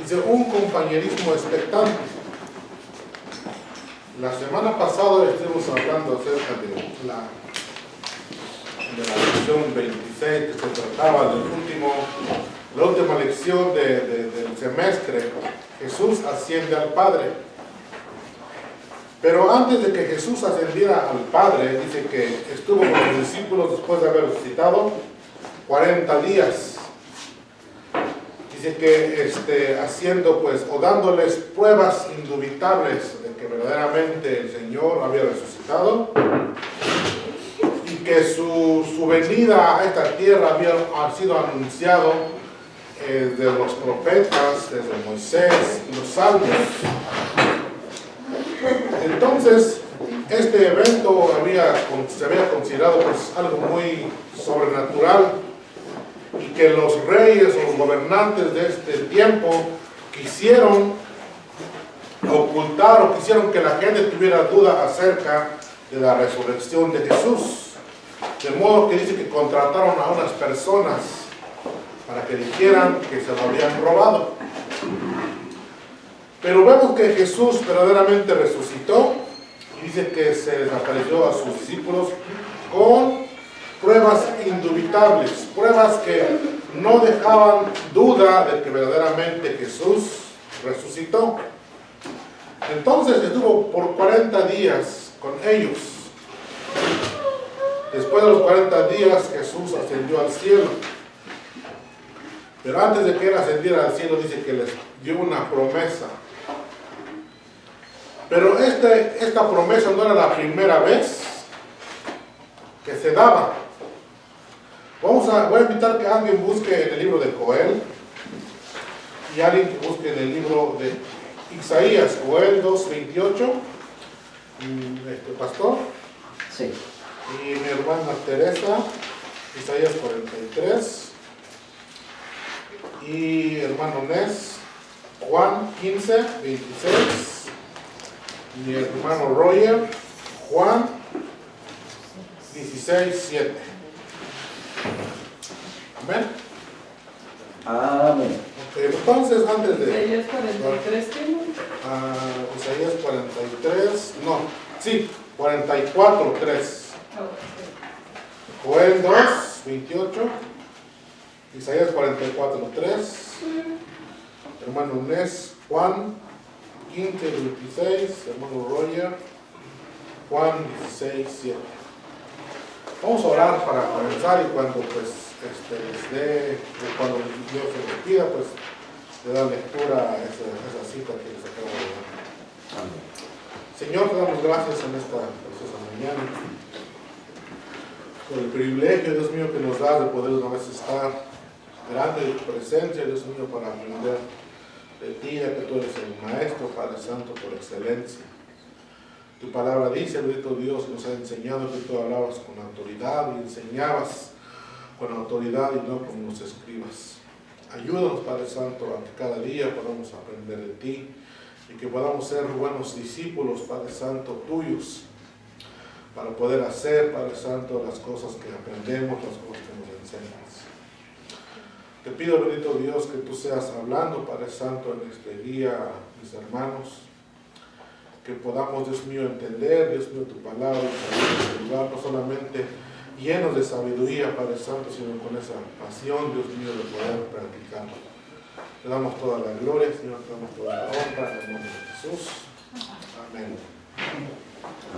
Dice, un compañerismo expectante. La semana pasada estuvimos hablando acerca de la lección 26, que se trataba del la última lección del semestre. Jesús asciende al Padre. Pero antes de que Jesús ascendiera al Padre, dice que estuvo con los discípulos después de haber resucitado 40 días. Dice que haciendo pues, o dándoles pruebas indubitables de que verdaderamente el Señor había resucitado y que su venida a esta tierra ha sido anunciado de los profetas, desde Moisés y los salmos. Entonces, este evento se había considerado pues, algo muy sobrenatural, y que los reyes o los gobernantes de este tiempo quisieron ocultar o quisieron que la gente tuviera duda acerca de la resurrección de Jesús. De modo que dice que contrataron a unas personas para que dijeran que se lo habían robado. Pero vemos que Jesús verdaderamente resucitó y dice que se les apareció a sus discípulos con pruebas indubitables, pruebas que no dejaban duda de que verdaderamente Jesús resucitó. Entonces estuvo por 40 días con ellos. Después de los 40 días Jesús ascendió al cielo. Pero antes de que él ascendiera al cielo, dice que les dio una promesa. Pero esta promesa no era la primera vez que se daba. Voy a invitar que alguien busque en el libro de Joel y alguien que busque en el libro de Isaías, Joel 2:28. Pastor. Sí. Y mi hermana Teresa, Isaías 43. Y hermano Nes, Juan 15:26. Mi hermano Roger, Juan 16:7. Amén. Amén. Okay, entonces, antes de Isaías 43, ¿qué no? Isaías 43, no, sí, 44:3. Joel 2:28. Isaías 44:3. Hermano Nes, Juan 15:26. Hermano Roger, Juan 16:7. Vamos a orar para comenzar y cuando pues cuando Dios se les pida, pues le da lectura a esa cita que les acabo de dar. Amén. Señor, te damos gracias en esta preciosa mañana por el privilegio, Dios mío, que nos da de poder una vez estar delante de tu presencia, Dios mío, para aprender de ti, ya que tú eres el Maestro, Padre Santo, por excelencia. Tu palabra dice, bendito Dios, nos ha enseñado que tú hablabas con autoridad y enseñabas con autoridad y no como los escribas. Ayúdanos, Padre Santo, a que cada día podamos aprender de ti y que podamos ser buenos discípulos, Padre Santo, tuyos, para poder hacer, Padre Santo, las cosas que aprendemos, las cosas que nos enseñas. Te pido, bendito Dios, que tú seas hablando, Padre Santo, en este día, mis hermanos, que podamos, Dios mío, entender, Dios mío, tu palabra, y no solamente llenos de sabiduría, Padre Santo, sino con esa pasión, Dios mío, de poder practicarlo. Te damos toda la gloria, Señor, te damos toda la honra, en el nombre de Jesús. Amén.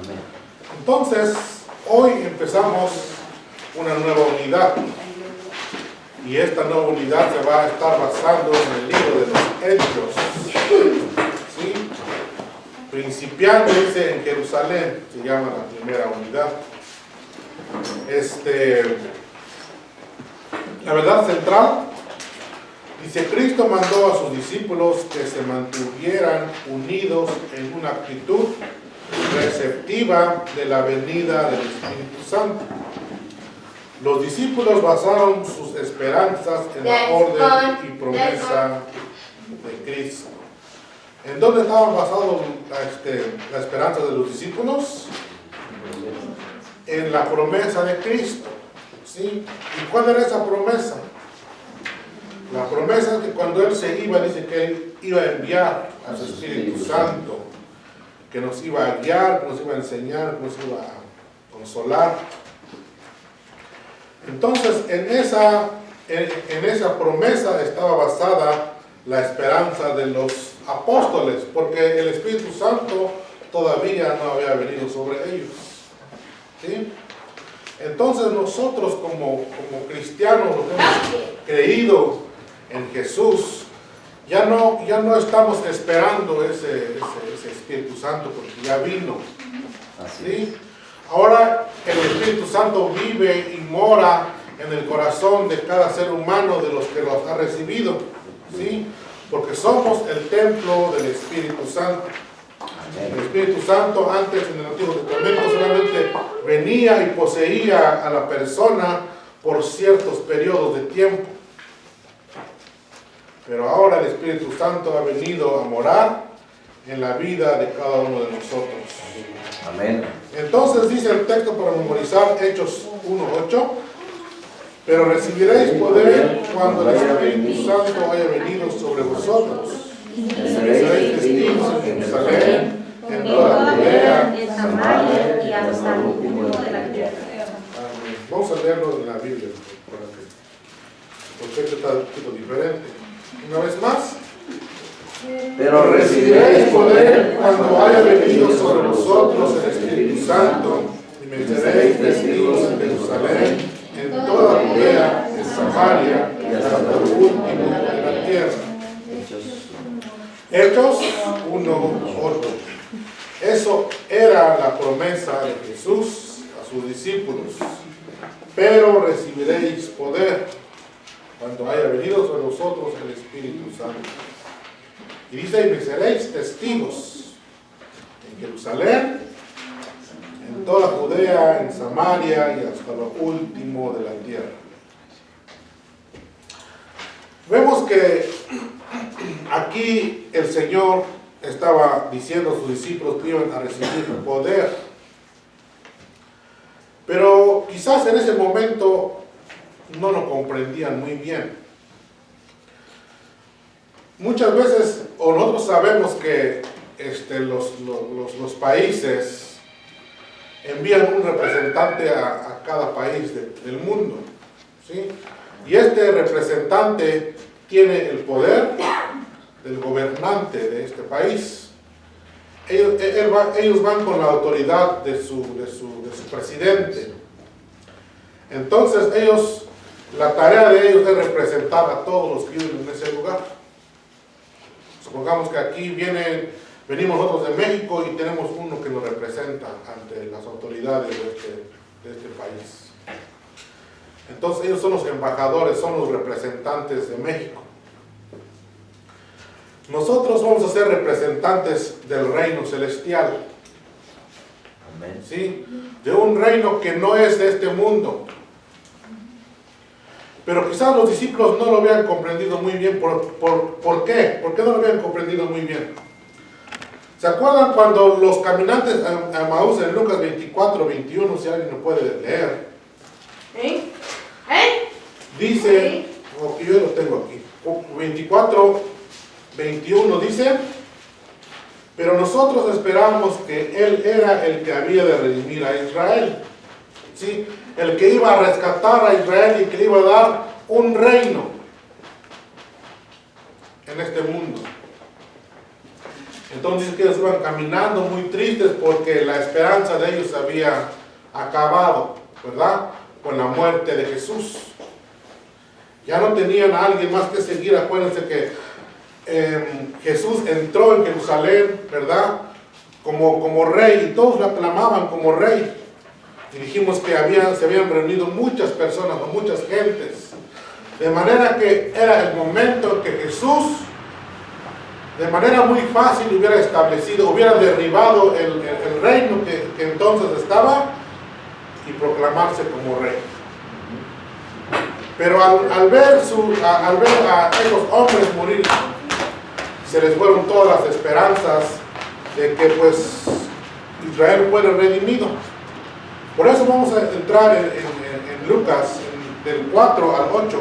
Amén. Entonces, hoy empezamos una nueva unidad. Y esta nueva unidad se va a estar basando en el libro de los Hechos. ¿Sí? Principiando, dice, en Jerusalén, se llama la primera unidad. La verdad central, dice, Cristo mandó a sus discípulos que se mantuvieran unidos en una actitud receptiva de la venida del Espíritu Santo. Los discípulos basaron sus esperanzas en la orden y promesa de Cristo. ¿En dónde estaba basado la esperanza de los discípulos? En la promesa de Cristo. ¿Sí? ¿Y cuál era esa promesa? La promesa es que cuando Él se iba, dice que Él iba a enviar a su Espíritu Santo, que nos iba a guiar, que nos iba a enseñar, que nos iba a consolar. Entonces, en esa promesa estaba basada la esperanza de los apóstoles, porque el Espíritu Santo todavía no había venido sobre ellos. ¿Sí? Entonces nosotros como cristianos, los que hemos creído en Jesús, ya no estamos esperando ese Espíritu Santo, porque ya vino. ¿Sí? Ahora el Espíritu Santo vive y mora en el corazón de cada ser humano de los que los ha recibido. ¿Sí? Porque somos el templo del Espíritu Santo. El Espíritu Santo antes en el Antiguo Testamento solamente venía y poseía a la persona por ciertos periodos de tiempo. Pero ahora el Espíritu Santo ha venido a morar en la vida de cada uno de nosotros. Amén. Entonces dice el texto para memorizar, Hechos 1:8, pero recibiréis poder cuando el Espíritu Santo haya venido sobre vosotros. Seréis testigos en Jerusalén, en toda Judea, en Samaria y hasta el último de la tierra. Amén. Vamos a leerlo en la Biblia, porque este está un poquito diferente. Una vez más. Pero Recibiréis poder cuando haya venido sobre vosotros el Espíritu Santo, y me seréis testigos en Jerusalén, en toda Judea, en Samaria y hasta el último de la tierra. Hechos 1:8. Eso era la promesa de Jesús a sus discípulos. Pero recibiréis poder cuando haya venido sobre vosotros el Espíritu Santo. Y dice, y me seréis testigos en Jerusalén, en toda Judea, en Samaria y hasta lo último de la tierra. Vemos que aquí el Señor estaba diciendo a sus discípulos que iban a recibir poder. Pero quizás en ese momento no lo comprendían muy bien. Muchas veces, o nosotros sabemos que los países envían un representante a cada país del mundo, ¿sí? Y este representante tiene el poder del gobernante de este país. Ellos van con la autoridad de su presidente. Entonces la tarea de ellos es representar a todos los que viven en ese lugar. Supongamos que aquí venimos nosotros de México y tenemos uno que nos representa ante las autoridades de este país. Entonces ellos son los embajadores, son los representantes de México. Nosotros vamos a ser representantes del reino celestial. Amén. ¿Sí? De un reino que no es de este mundo. Pero quizás los discípulos no lo habían comprendido muy bien. ¿Por qué? ¿Por qué no lo habían comprendido muy bien? ¿Se acuerdan cuando los caminantes a Emaús en Lucas 24:21, si alguien lo puede leer? Dice, yo lo tengo aquí, 24:21 dice, pero nosotros esperábamos que Él era el que había de redimir a Israel. ¿Sí? El que iba a rescatar a Israel y que le iba a dar un reino en este mundo. Entonces que ellos iban caminando muy tristes porque la esperanza de ellos había acabado, ¿verdad? Con la muerte de Jesús. Ya no tenían a alguien más que seguir. Acuérdense que Jesús entró en Jerusalén, ¿verdad? Como rey, y todos lo aclamaban como rey. Y dijimos que se habían reunido muchas personas o muchas gentes. De manera que era el momento en que Jesús, de manera muy fácil, hubiera derribado el reino que entonces estaba y proclamarse como rey. Pero al ver a esos hombres morir, se les fueron todas las esperanzas de que pues Israel fuera redimido. Por eso vamos a entrar en Lucas, del 4 al 8.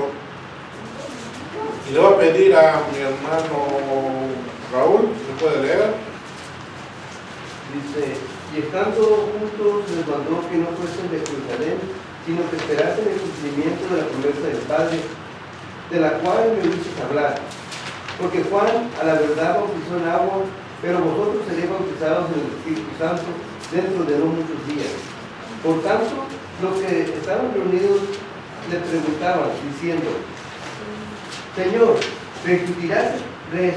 Y le voy a pedir a mi hermano Raúl, si me puede leer. Dice, y estando juntos les mandó que no fuesen de Jerusalén, sino que esperasen el cumplimiento de la promesa del Padre, de la cual me oíste hablar. Porque Juan a la verdad bautizó en agua, pero vosotros seréis bautizados en el Espíritu Santo dentro de no muchos días. Por tanto, los que estaban reunidos le preguntaban, diciendo, Señor, ¿restituirás el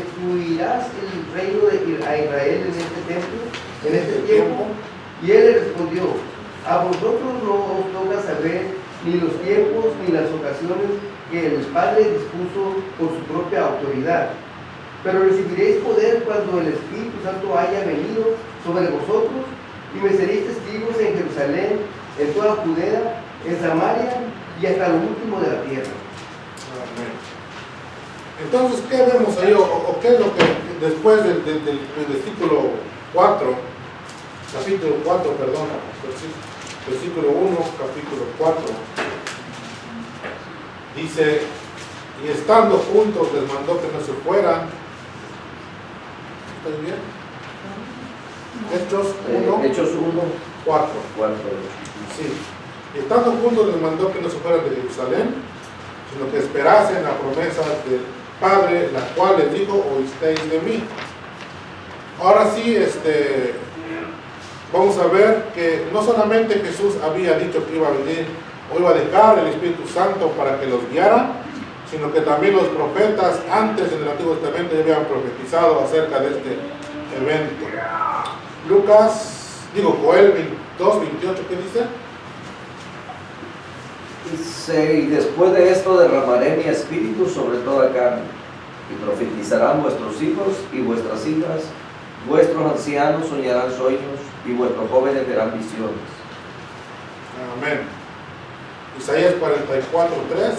reino a Israel en este templo, en este tiempo? Y él le respondió, a vosotros no os toca saber ni los tiempos ni las ocasiones que el Padre dispuso por su propia autoridad. Pero recibiréis poder cuando el Espíritu Santo haya venido sobre vosotros, y me seréis testigos en Jerusalén, en toda Judea, en Samaria y hasta lo último de la tierra. Amén. Entonces, ¿qué vemos ahí? ¿O qué es lo que después del versículo 4, capítulo 4, perdón, versículo 1, capítulo 4, dice, y estando juntos les mandó que no se fueran. ¿Está bien? Hechos 1, Hechos 1, 4. 4. Sí. Y estando juntos les mandó que no se fueran de Jerusalén, sino que esperasen la promesa del Padre, la cual les dijo, oísteis de mí. Ahora sí, vamos a ver que no solamente Jesús había dicho que iba a venir o iba a dejar el Espíritu Santo para que los guiara, sino que también los profetas antes en el Antiguo Testamento ya habían profetizado acerca de este evento. Joel 2, 28, ¿qué dice? Dice, y después de esto derramaré mi espíritu sobre toda carne, y profetizarán vuestros hijos y vuestras hijas, vuestros ancianos soñarán sueños, y vuestros jóvenes verán visiones. Amén. Isaías 44, 3.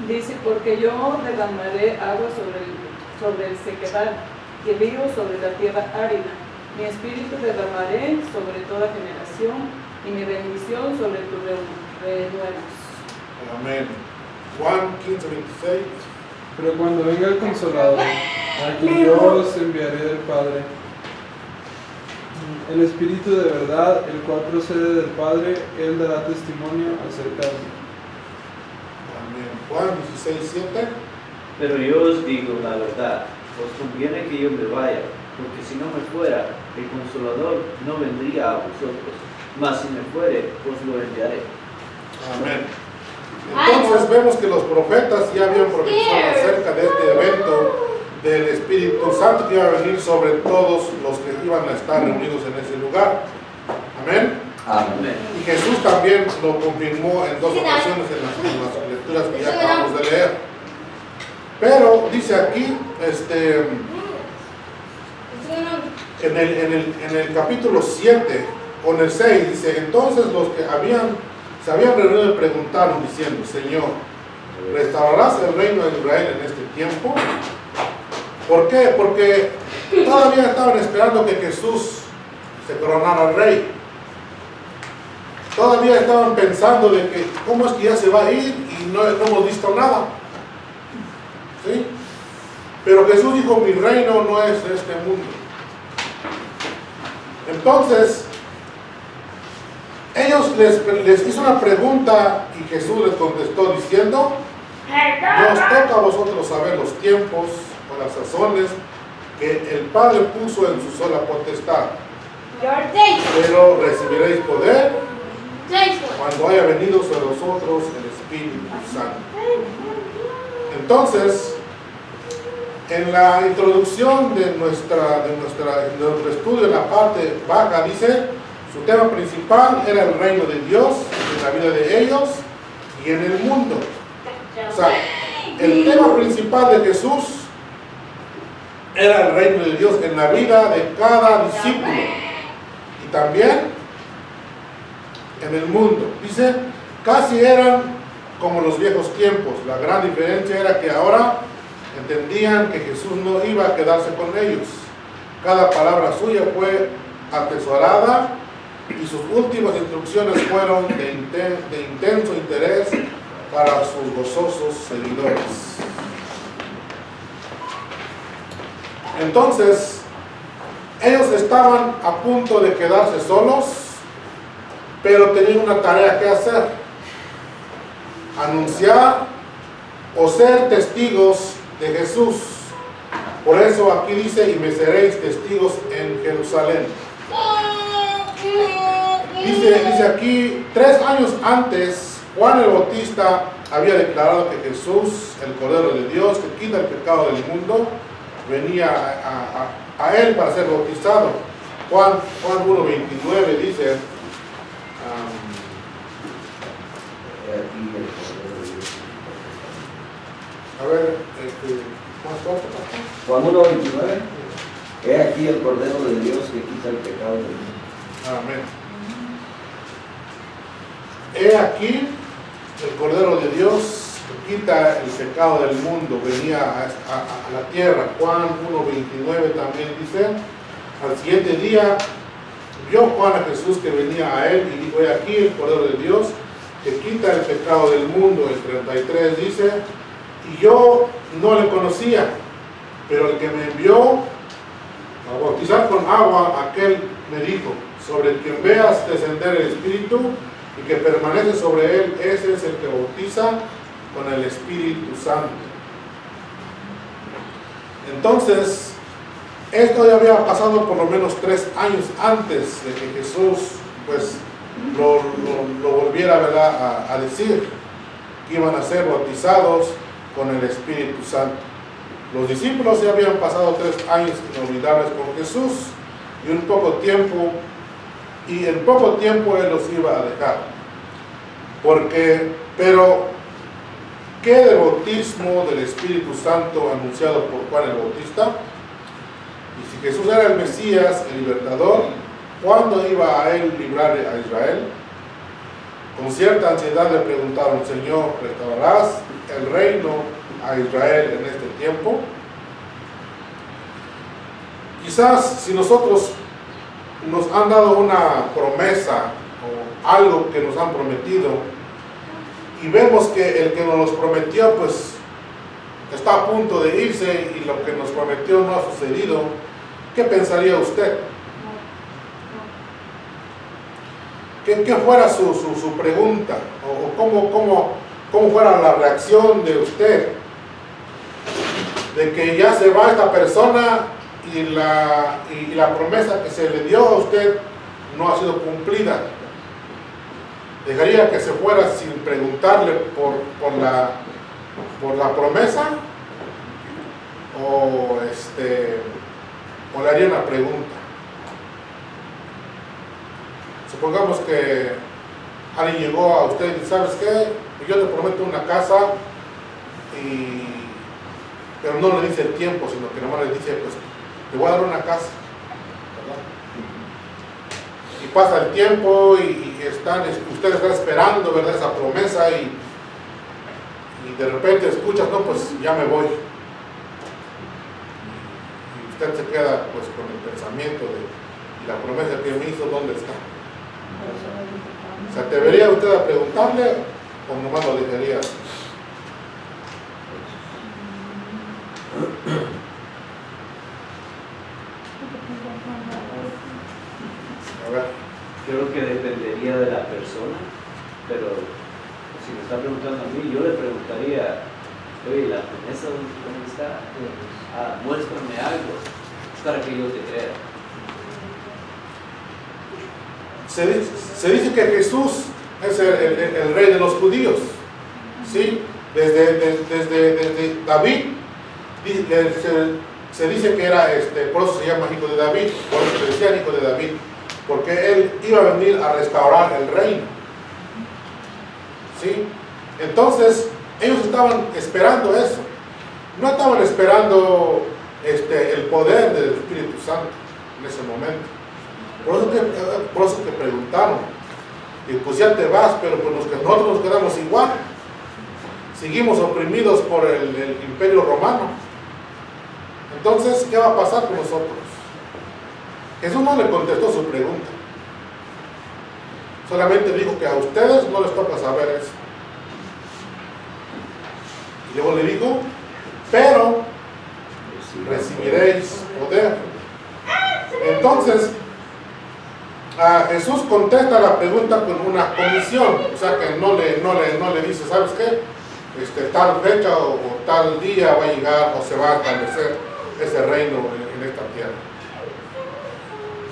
Dice, porque yo derramaré agua sobre el sequedal y río sobre la tierra árida. Mi espíritu derramaré sobre toda generación y mi bendición sobre tus renuevos. Amén. Juan 15, 26. Pero cuando venga el Consolador, a quien yo os enviaré del Padre, el Espíritu de verdad, el cual procede del Padre, Él dará testimonio acerca de mí. Amén. Juan 16, 7. Pero yo os digo la verdad, os conviene que yo me vaya, porque si no me fuera, el Consolador no vendría a vosotros, mas si me fuere, os lo enviaré. Amén. Entonces vemos que los profetas ya habían profetizado acerca de este evento del Espíritu Santo que iba a venir sobre todos los que iban a estar reunidos en ese lugar. Amén. Amén. Y Jesús también lo confirmó en dos ocasiones en las lecturas que ya acabamos de leer. Pero dice aquí, en el capítulo 7 o en el 6, dice, entonces los que se habían reunido y preguntaron diciendo, Señor, ¿restaurarás el reino de Israel en este tiempo? ¿Por qué? Porque todavía estaban esperando que Jesús se coronara rey. Todavía estaban pensando de que cómo es que ya se va a ir y no hemos visto nada. ¿Sí? Pero Jesús dijo, mi reino no es de este mundo. Entonces, ellos les hizo una pregunta y Jesús les contestó diciendo, no os toca a vosotros saber los tiempos o las sazones que el Padre puso en su sola potestad. Pero recibiréis poder cuando haya venido sobre vosotros el Espíritu Santo. Entonces, en la introducción de nuestro estudio, en la parte baja, dice, su tema principal era el reino de Dios en la vida de ellos y en el mundo. O sea, el tema principal de Jesús era el reino de Dios en la vida de cada discípulo y también en el mundo. Dice, casi eran como los viejos tiempos. La gran diferencia era que ahora entendían que Jesús no iba a quedarse con ellos. Cada palabra suya fue atesorada y sus últimas instrucciones fueron de intenso interés para sus gozosos seguidores. Entonces, ellos estaban a punto de quedarse solos, pero tenían una tarea que hacer: anunciar o ser testigos de Jesús. Por eso aquí dice: y me seréis testigos en Jerusalén. Dice aquí, 3 años antes, Juan el Bautista había declarado que Jesús, el Cordero de Dios, que quita el pecado del mundo, venía a él para ser bautizado. Juan 1:29 dice, a ver, más corto, Juan 1:29. He aquí el Cordero de Dios que quita el pecado del mundo. amén. He aquí el Cordero de Dios que quita el pecado del mundo, venía a la tierra. Juan 1:29 también dice, al siguiente día vio Juan a Jesús que venía a él y dijo: he aquí el Cordero de Dios que quita el pecado del mundo. El 33 dice: y yo no le conocía, pero el que me envió a bautizar con agua, aquel me dijo: sobre quien veas descender el Espíritu y que permanece sobre él, ese es el que bautiza con el Espíritu Santo. Entonces, esto ya había pasado por lo menos 3 años antes de que Jesús pues lo volviera, ¿verdad?, a decir que iban a ser bautizados con el Espíritu Santo. Los discípulos ya habían pasado 3 años inolvidables con Jesús y en poco tiempo Él los iba a dejar. Pero ¿qué del bautismo del Espíritu Santo anunciado por Juan el Bautista? Y si Jesús era el Mesías, el libertador, ¿cuándo iba a él librar a Israel? Con cierta ansiedad le preguntaron: Señor, ¿restaurarás el reino a Israel en este tiempo? Quizás si nosotros nos han dado una promesa o algo que nos han prometido y vemos que el que nos los prometió pues está a punto de irse y lo que nos prometió no ha sucedido, ¿qué pensaría usted? ¿Qué fuera su pregunta? ¿O cómo fuera la reacción de usted? De que ya se va esta persona y la promesa que se le dio a usted no ha sido cumplida. ¿Dejaría que se fuera sin preguntarle por la promesa? ¿O le haría una pregunta? Supongamos que alguien llegó a usted y: ¿sabes qué? Yo te prometo una casa, pero no le dice el tiempo, sino que nomás le dice: pues te voy a dar una casa, ¿verdad? Y pasa el tiempo y usted está esperando, ¿verdad?, esa promesa y de repente escuchas: no, pues ya me voy. Y usted se queda pues con el pensamiento de: ¿y la promesa que me hizo dónde está? ¿Se atrevería usted a preguntarle o nomás lo dejaría? A ver. Creo que dependería de la persona, pero si me está preguntando a mí, yo le preguntaría: oye, ¿la promesa dónde está? Muéstrame algo para que yo te crea. Se dice que Jesús es el rey de los judíos, ¿sí? Desde David, se dice que era, por eso se llama hijo de David, por eso se decía hijo de David, porque él iba a venir a restaurar el reino, ¿sí? Entonces, ellos estaban esperando eso, no estaban esperando el poder del Espíritu Santo en ese momento. Por eso que preguntaron, y pues ya te vas, pero pues nosotros nos quedamos igual, seguimos oprimidos por el Imperio Romano. Entonces, ¿qué va a pasar con nosotros? Jesús no le contestó su pregunta, solamente dijo que a ustedes no les toca saber eso. Y luego le dijo: pero recibiréis poder. Entonces, Jesús contesta la pregunta con una comisión, o sea que no le dice, ¿sabes qué? Tal fecha o tal día va a llegar o se va a establecer ese reino en esta tierra.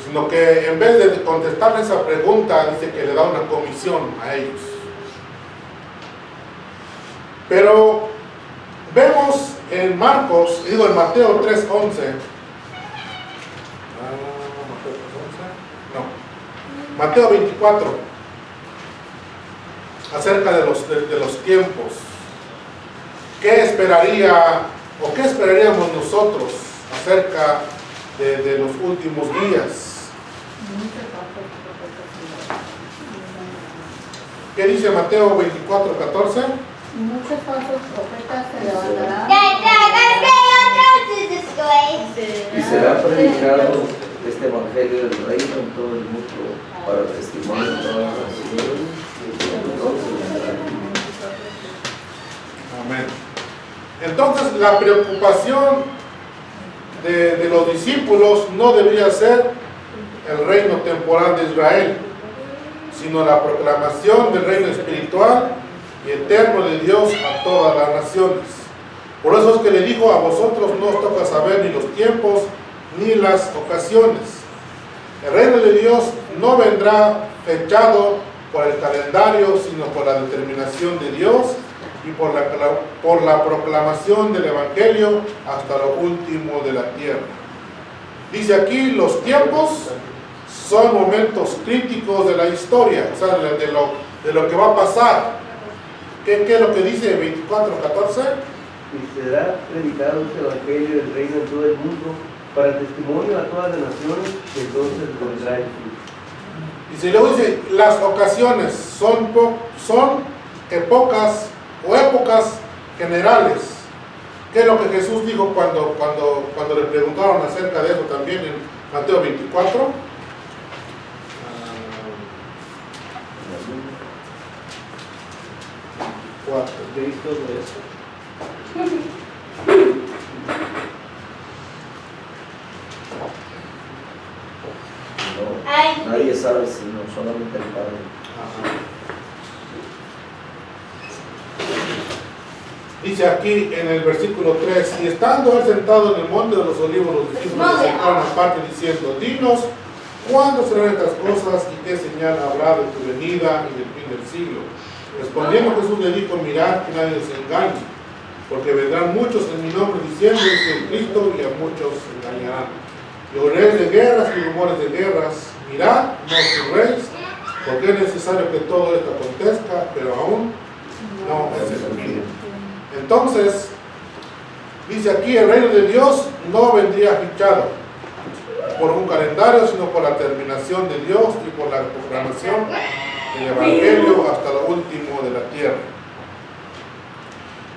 Sino que en vez de contestarle esa pregunta, dice que le da una comisión a ellos. Pero vemos en en Mateo 3:11, Mateo 24, acerca de los tiempos. ¿Qué esperaría o qué esperaríamos nosotros acerca de los últimos días? ¿Qué dice Mateo 24:14? Muchos falsos profetas se levantarán. Y será predicado este evangelio del reino en todo el mundo para testimonio de todas las naciones. Amén. Entonces la preocupación de los discípulos no debería ser el reino temporal de Israel, sino la proclamación del reino espiritual y eterno de Dios a todas las naciones. Por eso es que le dijo: a vosotros no os toca saber ni los tiempos ni las ocasiones. El reino de Dios no vendrá fechado por el calendario, sino por la determinación de Dios y por la proclamación del Evangelio hasta lo último de la tierra. Dice aquí, los tiempos son momentos críticos de la historia, o sea, de lo que va a pasar. ¿Qué es lo que dice 24:14? Y será predicado este evangelio del reino en todo el mundo para testimonio a todas las naciones, y entonces vendrá el fin. Y luego dice, las ocasiones son épocas generales. ¿Qué es lo que Jesús dijo cuando le preguntaron acerca de eso también en Mateo 24? ¿Veis todo eso? No, nadie sabe sino solamente el Padre. Dice aquí en el versículo 3, y estando él sentado en el monte de los olivos, los discípulos se acercaron aparte diciendo: dinos, ¿cuándo serán estas cosas y qué señal habrá de tu venida y del fin del siglo? Respondiendo Jesús le dijo: mirad que nadie se engañe, porque vendrán muchos en mi nombre diciendo: yo soy el Cristo, y a muchos engañarán. Y oiréis de guerras y rumores de guerras. Mirad, no os turbéis, porque es necesario que todo esto acontezca, pero aún no es el fin. Entonces, dice aquí, el reino de Dios no vendría fichado por un calendario, sino por la terminación de Dios y por la proclamación del Evangelio hasta lo último de la tierra.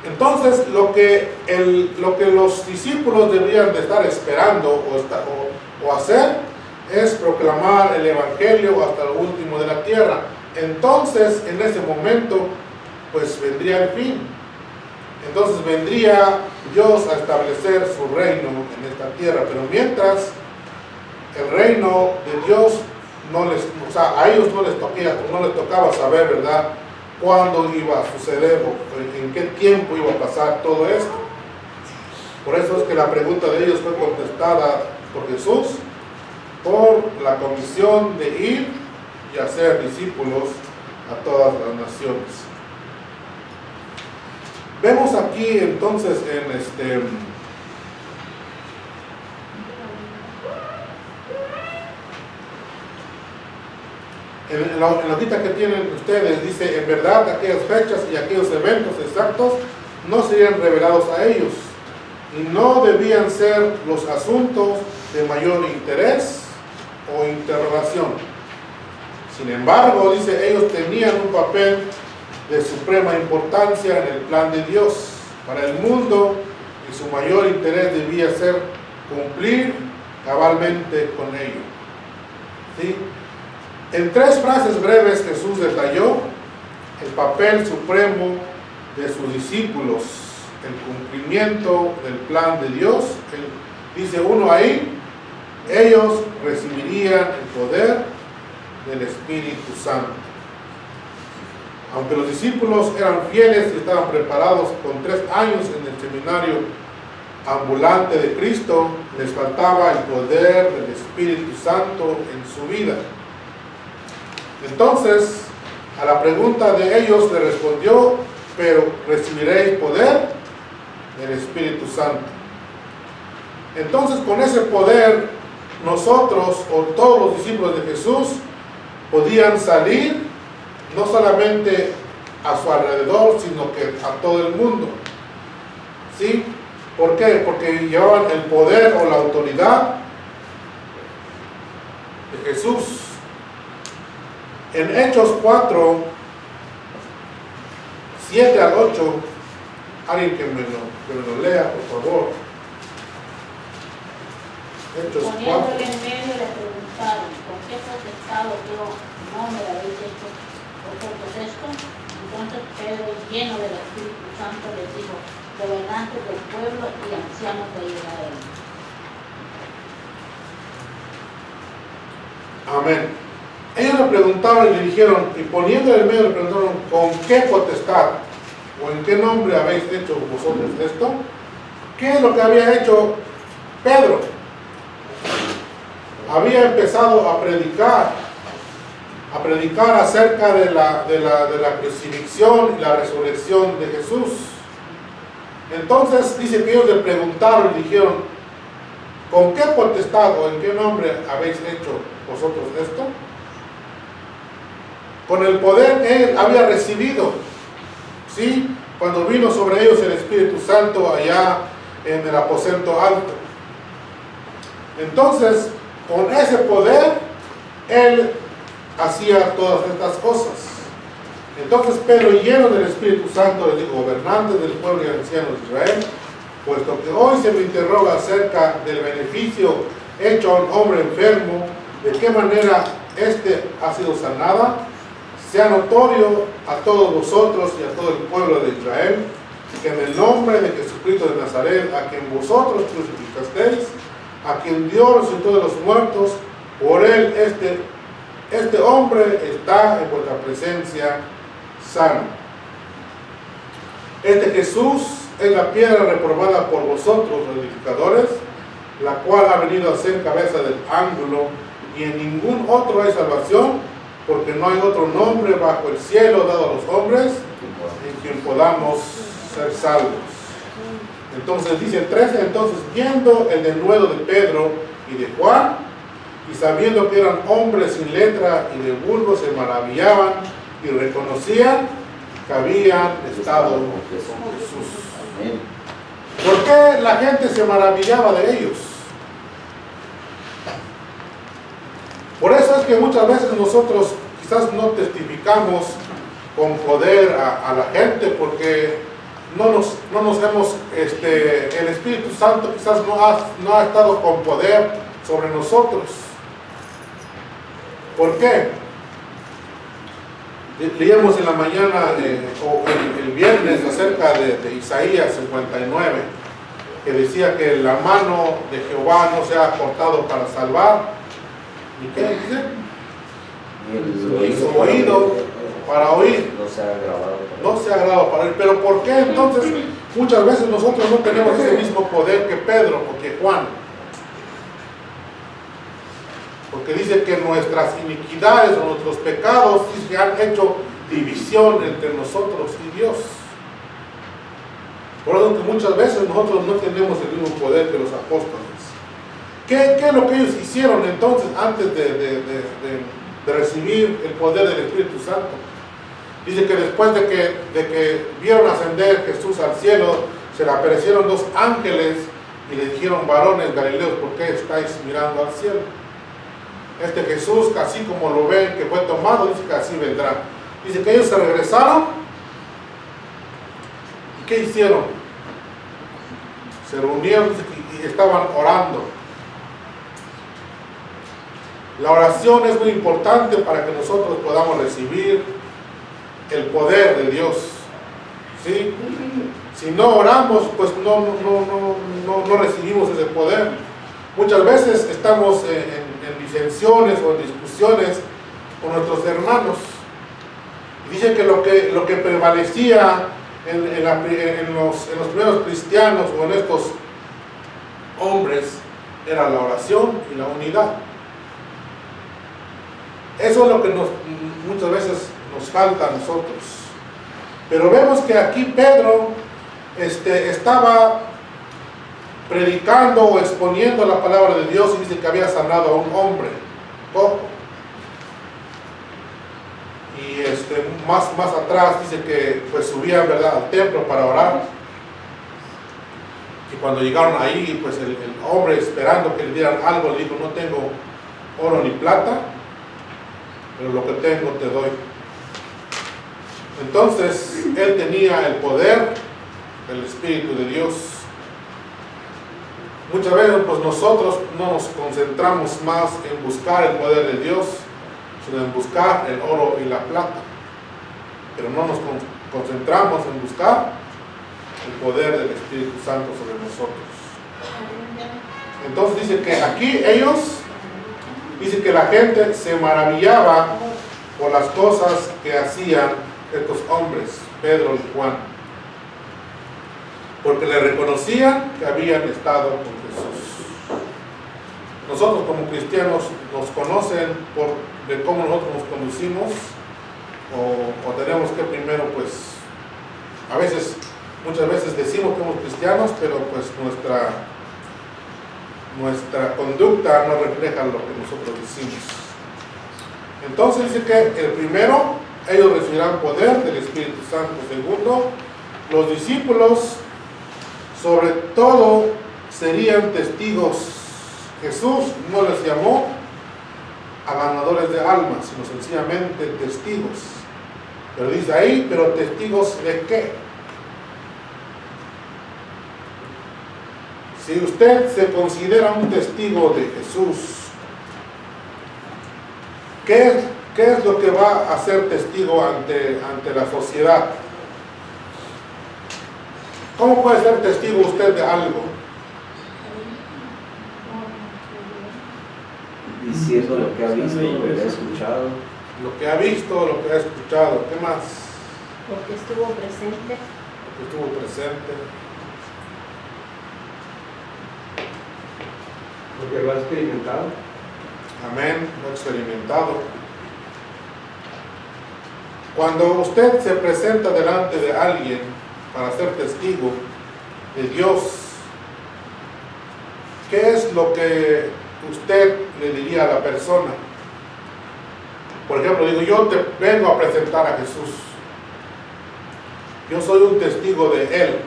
Entonces, lo que los discípulos deberían de estar esperando o hacer es proclamar el Evangelio hasta lo último de la tierra. Entonces, en ese momento, pues vendría el fin. Entonces vendría Dios a establecer su reino en esta tierra. Pero mientras, el reino de Dios a ellos no les tocaba saber, ¿verdad?, cuándo iba a suceder o en qué tiempo iba a pasar todo esto. Por eso es que la pregunta de ellos fue contestada por Jesús, por la comisión de ir y hacer discípulos a todas las naciones. Vemos aquí entonces en la hojita que tienen ustedes, dice: en verdad aquellas fechas y aquellos eventos exactos no serían revelados a ellos, y no debían ser los asuntos de mayor interés o interrogación. Sin embargo, dice, ellos tenían un papel de suprema importancia en el plan de Dios para el mundo, y su mayor interés debía ser cumplir cabalmente con ello. ¿Sí? En 3 frases breves Jesús detalló el papel supremo de sus discípulos el cumplimiento del plan de Dios. Dice uno ahí, ellos recibirían el poder del Espíritu Santo. Aunque los discípulos eran fieles y estaban preparados con 3 años en el seminario ambulante de Cristo, les faltaba el poder del Espíritu Santo en su vida. Entonces, a la pregunta de ellos le respondió, pero recibiréis poder del Espíritu Santo. Entonces, con ese poder, nosotros o todos los discípulos de Jesús podían salir no solamente a su alrededor, sino que a todo el mundo. ¿Sí? ¿Por qué? Porque llevaban el poder o la autoridad de Jesús. En Hechos 4, 7 al 8, alguien que me lo lea, por favor. Hechos 4. Poniéndole en medio le preguntaron, ¿con qué potestad o qué nombre habéis hecho vosotros esto? Entonces Pedro, lleno del Espíritu Santo, les dijo, gobernantes del pueblo y ancianos de Israel. Amén. Ellos le preguntaron y le dijeron, y poniéndole en medio le preguntaron, ¿con qué potestad o en qué nombre habéis hecho vosotros esto? ¿Qué es lo que había hecho Pedro? Había empezado a predicar acerca de la crucifixión y la resurrección de Jesús. Entonces dice que ellos le preguntaron y dijeron, ¿con qué potestad o en qué nombre habéis hecho vosotros esto? Con el poder que él había recibido, ¿sí? Cuando vino sobre ellos el Espíritu Santo allá en el aposento alto. Entonces, con ese poder, él hacía todas estas cosas. Entonces Pedro, lleno del Espíritu Santo, les dijo, gobernantes del pueblo y ancianos de Israel, puesto que hoy se me interroga acerca del beneficio hecho a un hombre enfermo, de qué manera éste ha sido sanada, sea notorio a todos vosotros y a todo el pueblo de Israel, que en el nombre de Jesucristo de Nazaret, a quien vosotros crucificasteis, a quien Dios resucitó de los muertos, por él este hombre está en vuestra presencia sano. Este Jesús es la piedra reprobada por vosotros, los edificadores, la cual ha venido a ser cabeza del ángulo, y en ningún otro hay salvación, porque no hay otro nombre bajo el cielo dado a los hombres en quien podamos ser salvos. Entonces dice el 13, entonces viendo el denuedo de Pedro y de Juan, y sabiendo que eran hombres sin letra y de vulgo, se maravillaban y reconocían que habían estado con Jesús. ¿Por qué la gente se maravillaba de ellos? Por eso es que muchas veces nosotros quizás no testificamos con poder a la gente, porque no nos hemos, el Espíritu Santo quizás no ha estado con poder sobre nosotros. ¿Por qué? Leíamos en la mañana o el viernes acerca de Isaías 59, que decía que la mano de Jehová no se ha cortado para salvar, ¿y qué dice? Ni su oído para oír. No se ha grabado. No se ha grabado para oír. Pero ¿por qué entonces muchas veces nosotros no tenemos ese mismo poder que Pedro o que Juan? Porque dice que nuestras iniquidades o nuestros pecados dice, han hecho división entre nosotros y Dios. Por eso que muchas veces nosotros no tenemos el mismo poder que los apóstoles. ¿Qué es lo que ellos hicieron entonces antes de recibir el poder del Espíritu Santo? Dice que después de que vieron ascender Jesús al cielo, se le aparecieron 2 ángeles y le dijeron, varones galileos, ¿por qué estáis mirando al cielo? Este Jesús, así como lo ven que fue tomado, dice que así vendrá. Dice que ellos se regresaron. ¿Y qué hicieron? Se reunieron y estaban orando. La oración es muy importante para que nosotros podamos recibir el poder de Dios. ¿Sí? Si no oramos, pues no recibimos ese poder. Muchas veces estamos en disensiones o en discusiones con nuestros hermanos. Dice que lo que prevalecía en los primeros cristianos o en estos hombres era la oración y la unidad. Eso es lo que muchas veces nos falta a nosotros. Pero vemos que aquí Pedro estaba predicando o exponiendo la palabra de Dios y dice que había sanado a un hombre cojo. Y más atrás dice que pues subían, ¿verdad?, al templo para orar. Y cuando llegaron ahí, pues el hombre, esperando que le dieran algo, le dijo: no tengo oro ni plata, pero lo que tengo te doy. Entonces él tenía el poder del Espíritu de Dios. Muchas veces pues nosotros no nos concentramos más en buscar el poder de Dios, sino en buscar el oro y la plata. Pero no nos concentramos en buscar el poder del Espíritu Santo sobre nosotros. Entonces dice que aquí dice que la gente se maravillaba por las cosas que hacían estos hombres, Pedro y Juan, porque le reconocían que habían estado con Jesús. Nosotros como cristianos nos conocen de cómo nosotros nos conducimos, o tenemos que primero, pues, muchas veces decimos que somos cristianos, pero pues nuestra conducta no refleja lo que nosotros decimos. Entonces dice que el primero, ellos recibirán poder del Espíritu Santo. Segundo, los discípulos sobre todo serían testigos. Jesús no les llamó a ganadores de almas, sino sencillamente testigos. Pero dice ahí, pero testigos ¿de qué? Si usted se considera un testigo de Jesús, ¿qué es lo que va a ser testigo ante la sociedad? ¿Cómo puede ser testigo usted de algo? Diciendo lo que ha visto, lo que ha escuchado. Lo que ha visto, lo que ha escuchado. ¿Qué más? Porque estuvo presente. Porque estuvo presente. Porque lo ha experimentado. Amén, lo ha experimentado. Cuando usted se presenta delante de alguien para ser testigo de Dios, ¿qué es lo que usted le diría a la persona? Por ejemplo, digo, yo te vengo a presentar a Jesús. Yo soy un testigo de Él.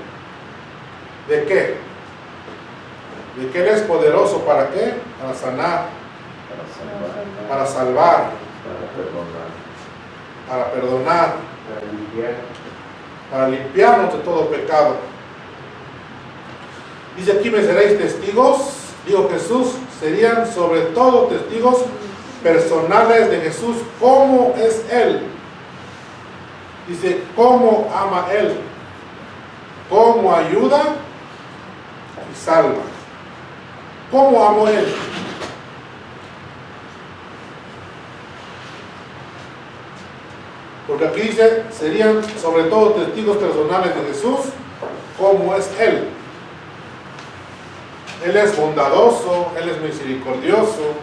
¿De qué? De que Él es poderoso, ¿para qué? Para sanar, para salvar, para perdonar, para limpiarnos de todo pecado. Dice aquí: me seréis testigos. Dijo Jesús, serían sobre todo testigos personales de Jesús. ¿Cómo es Él? Dice, ¿cómo ama Él? ¿Cómo ayuda y salva? ¿Cómo amó Él? Porque aquí dice, serían sobre todo testigos personales de Jesús. ¿Cómo es Él? Él es bondadoso, Él es misericordioso,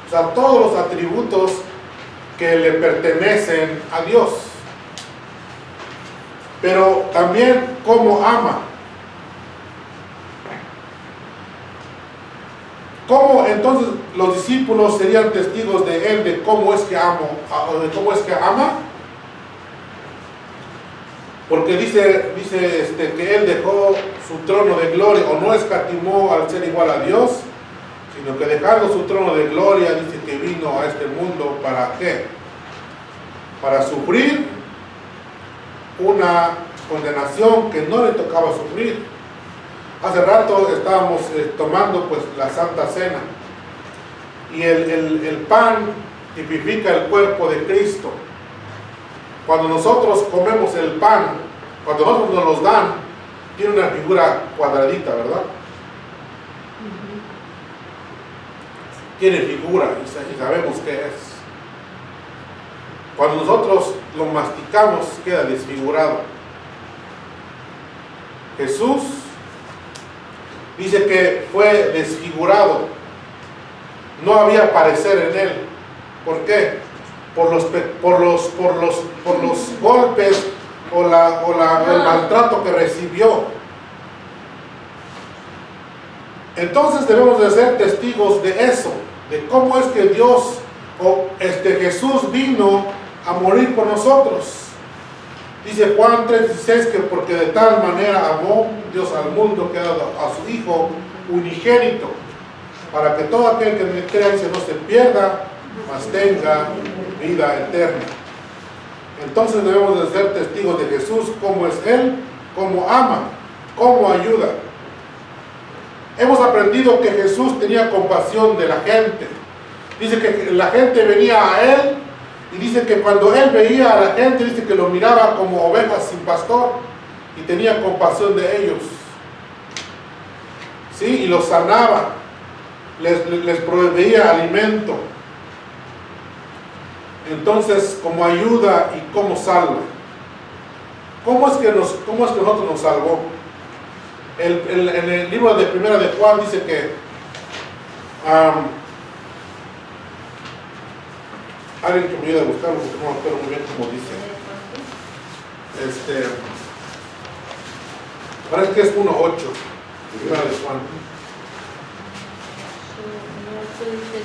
o sea, todos los atributos que le pertenecen a Dios. Pero también cómo ama. ¿Cómo entonces los discípulos serían testigos de Él, de cómo es que ama? Porque dice que Él dejó su trono de gloria, o no escatimó al ser igual a Dios, sino que dejando su trono de gloria, dice que vino a este mundo, ¿para qué? Para sufrir una condenación que no le tocaba sufrir. Hace rato estábamos tomando pues la Santa Cena, y el pan tipifica el cuerpo de Cristo. Cuando nosotros comemos el pan, cuando nosotros nos los dan, tiene una figura cuadradita, ¿verdad? Tiene figura y sabemos qué es. Cuando nosotros lo masticamos, queda desfigurado. Jesús dice que fue desfigurado. No había parecer en él. ¿Por qué? Por los golpes o el maltrato que recibió. Entonces debemos de ser testigos de eso, de cómo es que Jesús vino a morir por nosotros. Dice Juan 3:16 que porque de tal manera amó Dios al mundo que ha dado a su Hijo unigénito, para que todo aquel que me crea no se pierda, mas tenga vida eterna. Entonces debemos de ser testigos de Jesús, cómo es Él, cómo ama, cómo ayuda. Hemos aprendido que Jesús tenía compasión de la gente. Dice que la gente venía a Él y dice que cuando Él veía a la gente, dice que lo miraba como ovejas sin pastor y tenía compasión de ellos. ¿Sí? Y los sanaba, les proveía alimento. Entonces, como ayuda y como salva. ¿Cómo es que nosotros nos salvó? En el libro de Primera de Juan dice que alguien que me ayude a buscarlo porque no me acuerdo muy bien cómo dice. Parece que es 1:8. Primera de Juan.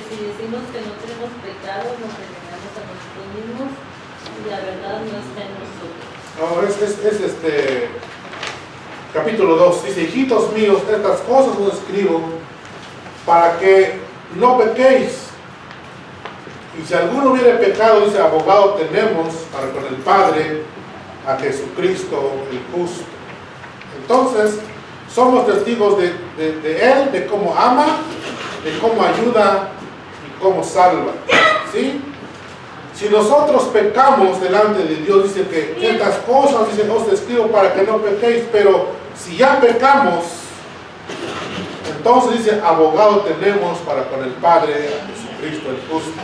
Si decimos que no tenemos pecado, nos engañamos a nosotros mismos y la verdad no está en nosotros. No, capítulo 2, dice: hijitos míos, estas cosas os escribo para que no pequéis. Y si alguno hubiere pecado, dice, abogado tenemos para con el Padre, a Jesucristo el justo. Entonces, somos testigos de Él, de cómo ama, de cómo ayuda y cómo salva. ¿Sí? Si nosotros pecamos delante de Dios, dice que estas cosas, dice, os escribo para que no pequéis, pero si ya pecamos, entonces dice, abogado tenemos para con el Padre, a Jesucristo el justo.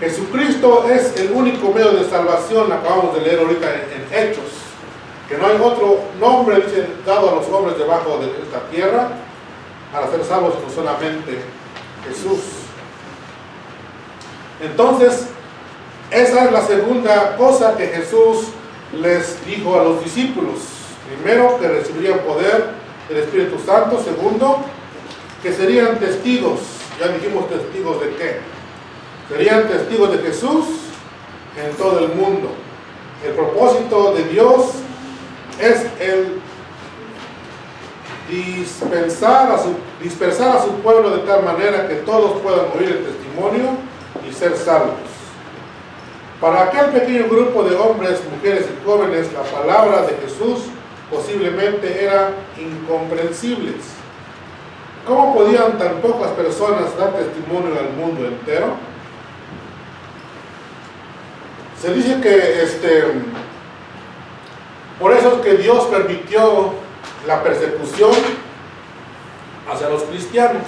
Jesucristo es el único medio de salvación, acabamos de leer ahorita en Hechos, que no hay otro nombre, dice, dado a los hombres debajo de esta tierra, para ser salvos, sino solamente Jesús. Entonces, esa es la segunda cosa que Jesús les dijo a los discípulos. Primero, que recibirían poder del Espíritu Santo. Segundo, que serían testigos. Ya dijimos testigos de qué. Serían testigos de Jesús en todo el mundo. El propósito de Dios es el dispersar a su pueblo de tal manera que todos puedan oír el testimonio y ser salvos. Para aquel pequeño grupo de hombres, mujeres y jóvenes, la palabra de Jesús posiblemente era incomprensibles. ¿Cómo podían tan pocas personas dar testimonio al mundo entero? Se dice que por eso es que Dios permitió la persecución hacia los cristianos,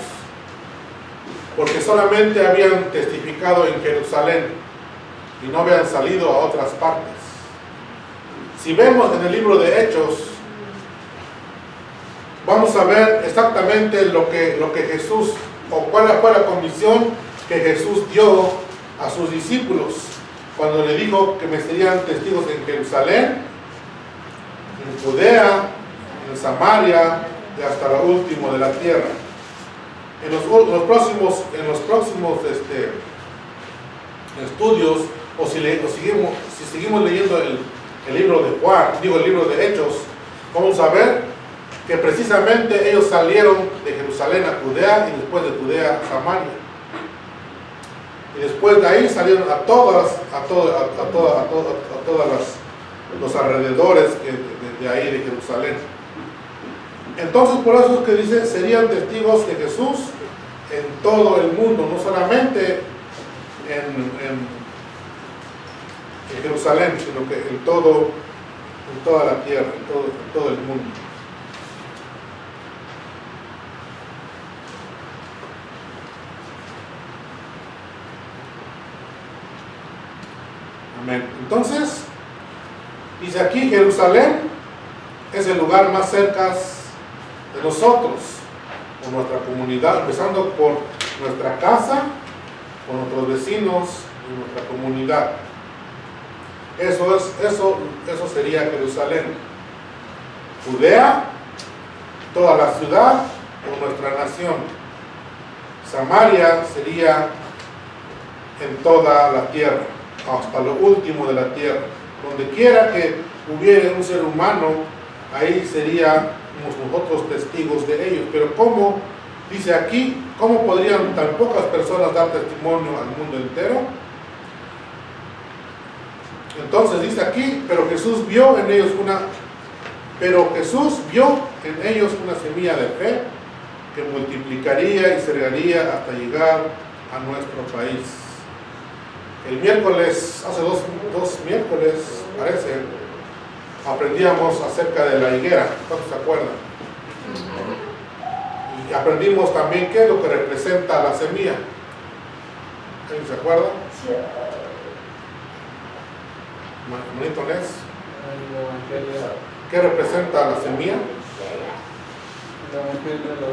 porque solamente habían testificado en Jerusalén y no habían salido a otras partes. Si vemos en el libro de Hechos, vamos a ver exactamente lo que Jesús, o cuál fue la comisión que Jesús dio a sus discípulos cuando le dijo que me serían testigos en Jerusalén, en Judea, en Samaria y hasta lo último de la tierra. En los próximos estudios, o si seguimos leyendo el libro de Juan, el libro de Hechos, vamos a ver que precisamente ellos salieron de Jerusalén a Judea y después de Judea a Samaria. Y después de ahí salieron a todos los alrededores de ahí de Jerusalén. Entonces, por eso es que dice, serían testigos de Jesús en todo el mundo, no solamente en Jerusalén, sino que en toda la tierra, en todo el mundo. Amén. Entonces, dice aquí, Jerusalén es el lugar más cerca de nosotros, por nuestra comunidad, empezando por nuestra casa, por nuestros vecinos y nuestra comunidad. Eso sería Jerusalén. Judea, toda la ciudad o nuestra nación. Samaria sería en toda la tierra, hasta lo último de la tierra. Donde quiera que hubiera un ser humano, ahí seríamos nosotros testigos de ellos. Pero como dice aquí, ¿cómo podrían tan pocas personas dar testimonio al mundo entero? Entonces dice aquí, pero Jesús vio en ellos una semilla de fe que multiplicaría y se regaría hasta llegar a nuestro país. El miércoles, hace dos miércoles, parece, aprendíamos acerca de la higuera. ¿Cuántos se acuerdan? Y aprendimos también qué es lo que representa la semilla. ¿Alguien se acuerda? Manito Nes. ¿Qué representa la semilla? El evangelio, la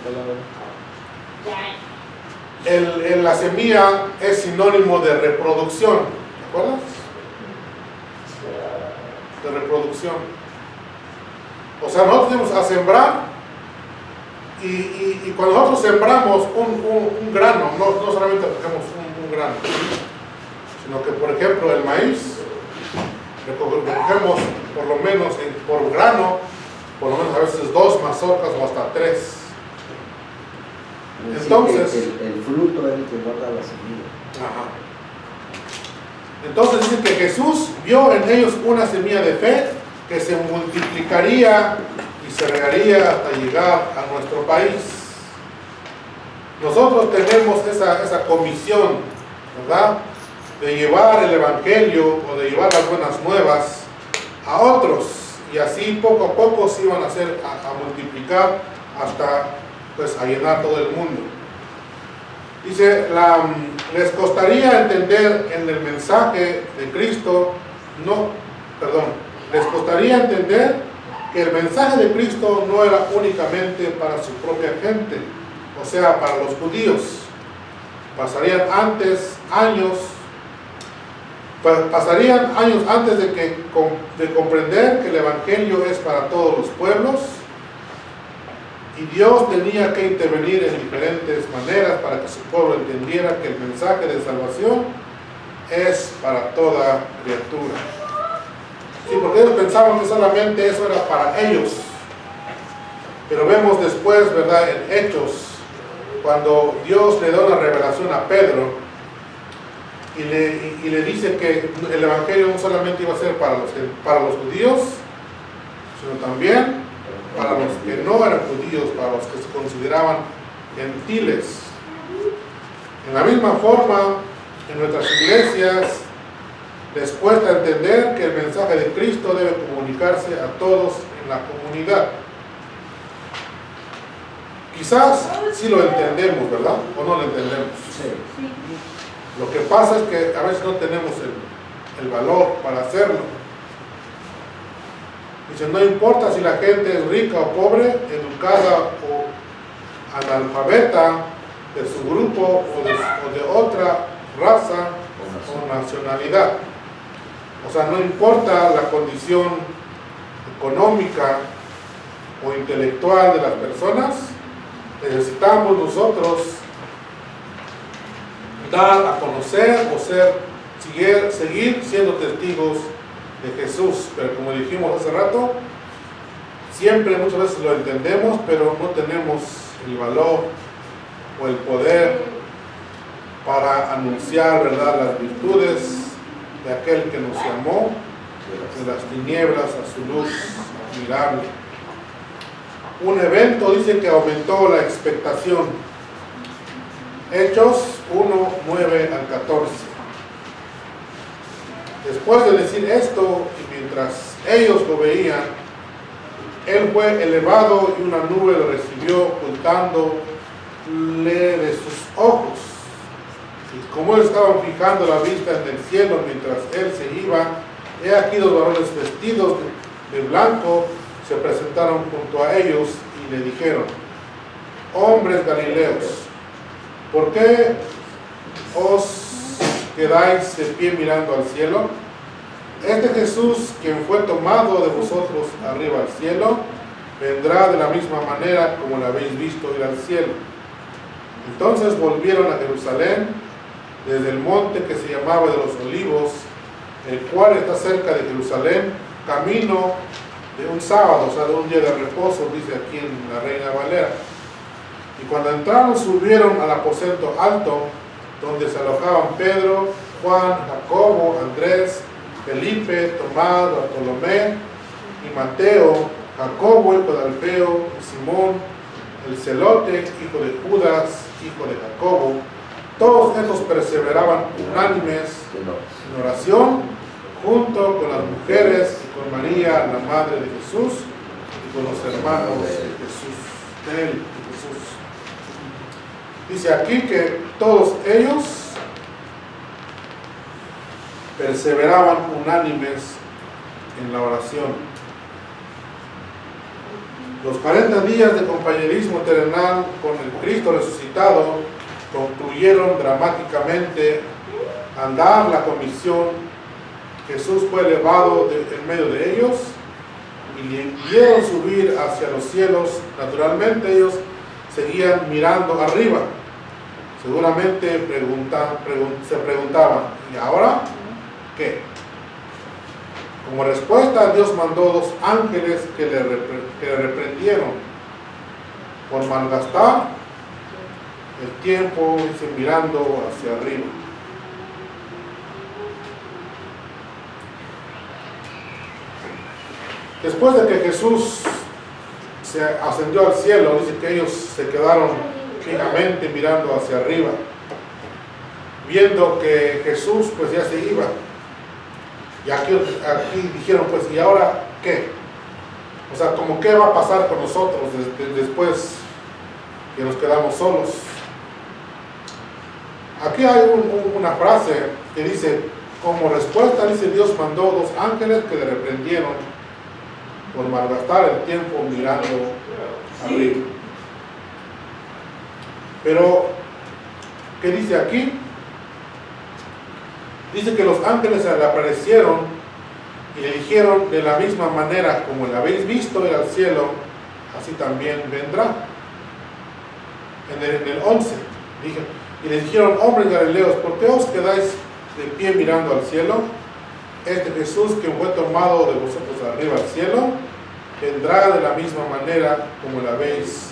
palabra. La semilla es sinónimo de reproducción. ¿Te acuerdas? De reproducción. O sea, nosotros tenemos a sembrar y cuando nosotros sembramos un grano, no solamente cogemos un grano, sino que, por ejemplo, el maíz, recogemos por lo menos por grano, por lo menos a veces 2 mazorcas o hasta 3. Entonces, el fruto es el que guarda la semilla. Ajá. Entonces dice que Jesús vio en ellos una semilla de fe que se multiplicaría y se regaría hasta llegar a nuestro país. Nosotros tenemos esa comisión, ¿verdad?, de llevar el evangelio o de llevar las buenas nuevas a otros, y así poco a poco se iban a multiplicar hasta pues a llenar todo el mundo. Dice, les costaría entender en el mensaje de Cristo, les costaría entender que el mensaje de Cristo no era únicamente para su propia gente, o sea, para los judíos. Pasarían años antes de comprender que el evangelio es para todos los pueblos, y Dios tenía que intervenir en diferentes maneras para que su pueblo entendiera que el mensaje de salvación es para toda criatura. Sí, porque ellos pensaban que solamente eso era para ellos, pero vemos después, ¿verdad?, en Hechos, cuando Dios le da una revelación a Pedro y le dice que el evangelio no solamente iba a ser para los judíos, sino también para los que no eran judíos, para los que se consideraban gentiles. En la misma forma, en nuestras iglesias les cuesta entender que el mensaje de Cristo debe comunicarse a todos en la comunidad. Quizás sí lo entendemos, ¿verdad? ¿O no lo entendemos? Sí. Lo que pasa es que a veces no tenemos el valor para hacerlo. Dice, no importa si la gente es rica o pobre, educada o analfabeta, de su grupo o de otra raza o nacionalidad. O sea, no importa la condición económica o intelectual de las personas, necesitamos nosotros dar a conocer o seguir siendo testigos de Jesús. Pero como dijimos hace rato, siempre muchas veces lo entendemos, pero no tenemos el valor o el poder para anunciar, ¿verdad?, las virtudes de aquel que nos llamó de las tinieblas a su luz admirable. Un evento dice que aumentó la expectación. Hechos 1, 9 al 14. Después de decir esto, y mientras ellos lo veían, él fue elevado y una nube lo recibió, ocultándole de sus ojos. como ellos estaban fijando la vista en el cielo mientras él se iba, he aquí dos varones vestidos de blanco se presentaron junto a ellos y le dijeron: hombres galileos, ¿por qué os quedáis de pie mirando al cielo? Este Jesús, quien fue tomado de vosotros arriba al cielo, vendrá de la misma manera como lo habéis visto ir al cielo. Entonces volvieron a Jerusalén desde el monte que se llamaba de los Olivos, el cual está cerca de Jerusalén, camino de un sábado, o sea, de un día de reposo, dice aquí en la Reina Valera. Y cuando entraron, subieron al aposento alto, donde se alojaban Pedro, Juan, Jacobo, Andrés, Felipe, Tomás, Bartolomé y Mateo, Jacobo, hijo de Alfeo, y Simón, el celote, hijo de Judas, hijo de Jacobo. Todos estos perseveraban unánimes en oración, junto con las mujeres y con María, la madre de Jesús, y con los hermanos de él, Jesús. Dice aquí que todos ellos perseveraban unánimes en la oración. Los 40 días de compañerismo terrenal con el Cristo resucitado concluyeron dramáticamente al dar la comisión. Jesús fue elevado en medio de ellos y le vieron subir hacia los cielos. Naturalmente ellos seguían mirando arriba. Seguramente se preguntaban: ¿y ahora qué? Como respuesta, Dios mandó dos ángeles que le reprendieron por malgastar el tiempo, dice, mirando hacia arriba. Después de que Jesús se ascendió al cielo, dice que ellos se quedaron fijamente mirando hacia arriba, viendo que Jesús pues ya se iba. Y aquí dijeron, pues, ¿y ahora qué? O sea, como qué va a pasar con nosotros después que nos quedamos solos. Aquí hay una frase que dice, como respuesta, dice, Dios mandó dos ángeles que le reprendieron por malgastar el tiempo mirando arriba. Pero, ¿qué dice aquí? Dice que los ángeles le aparecieron y le dijeron: de la misma manera como le habéis visto ir al cielo, así también vendrá. En el 11, y les dijeron: hombres galileos, ¿por qué os quedáis de pie mirando al cielo? Este Jesús, que fue tomado de vosotros arriba al cielo, vendrá de la misma manera como le habéis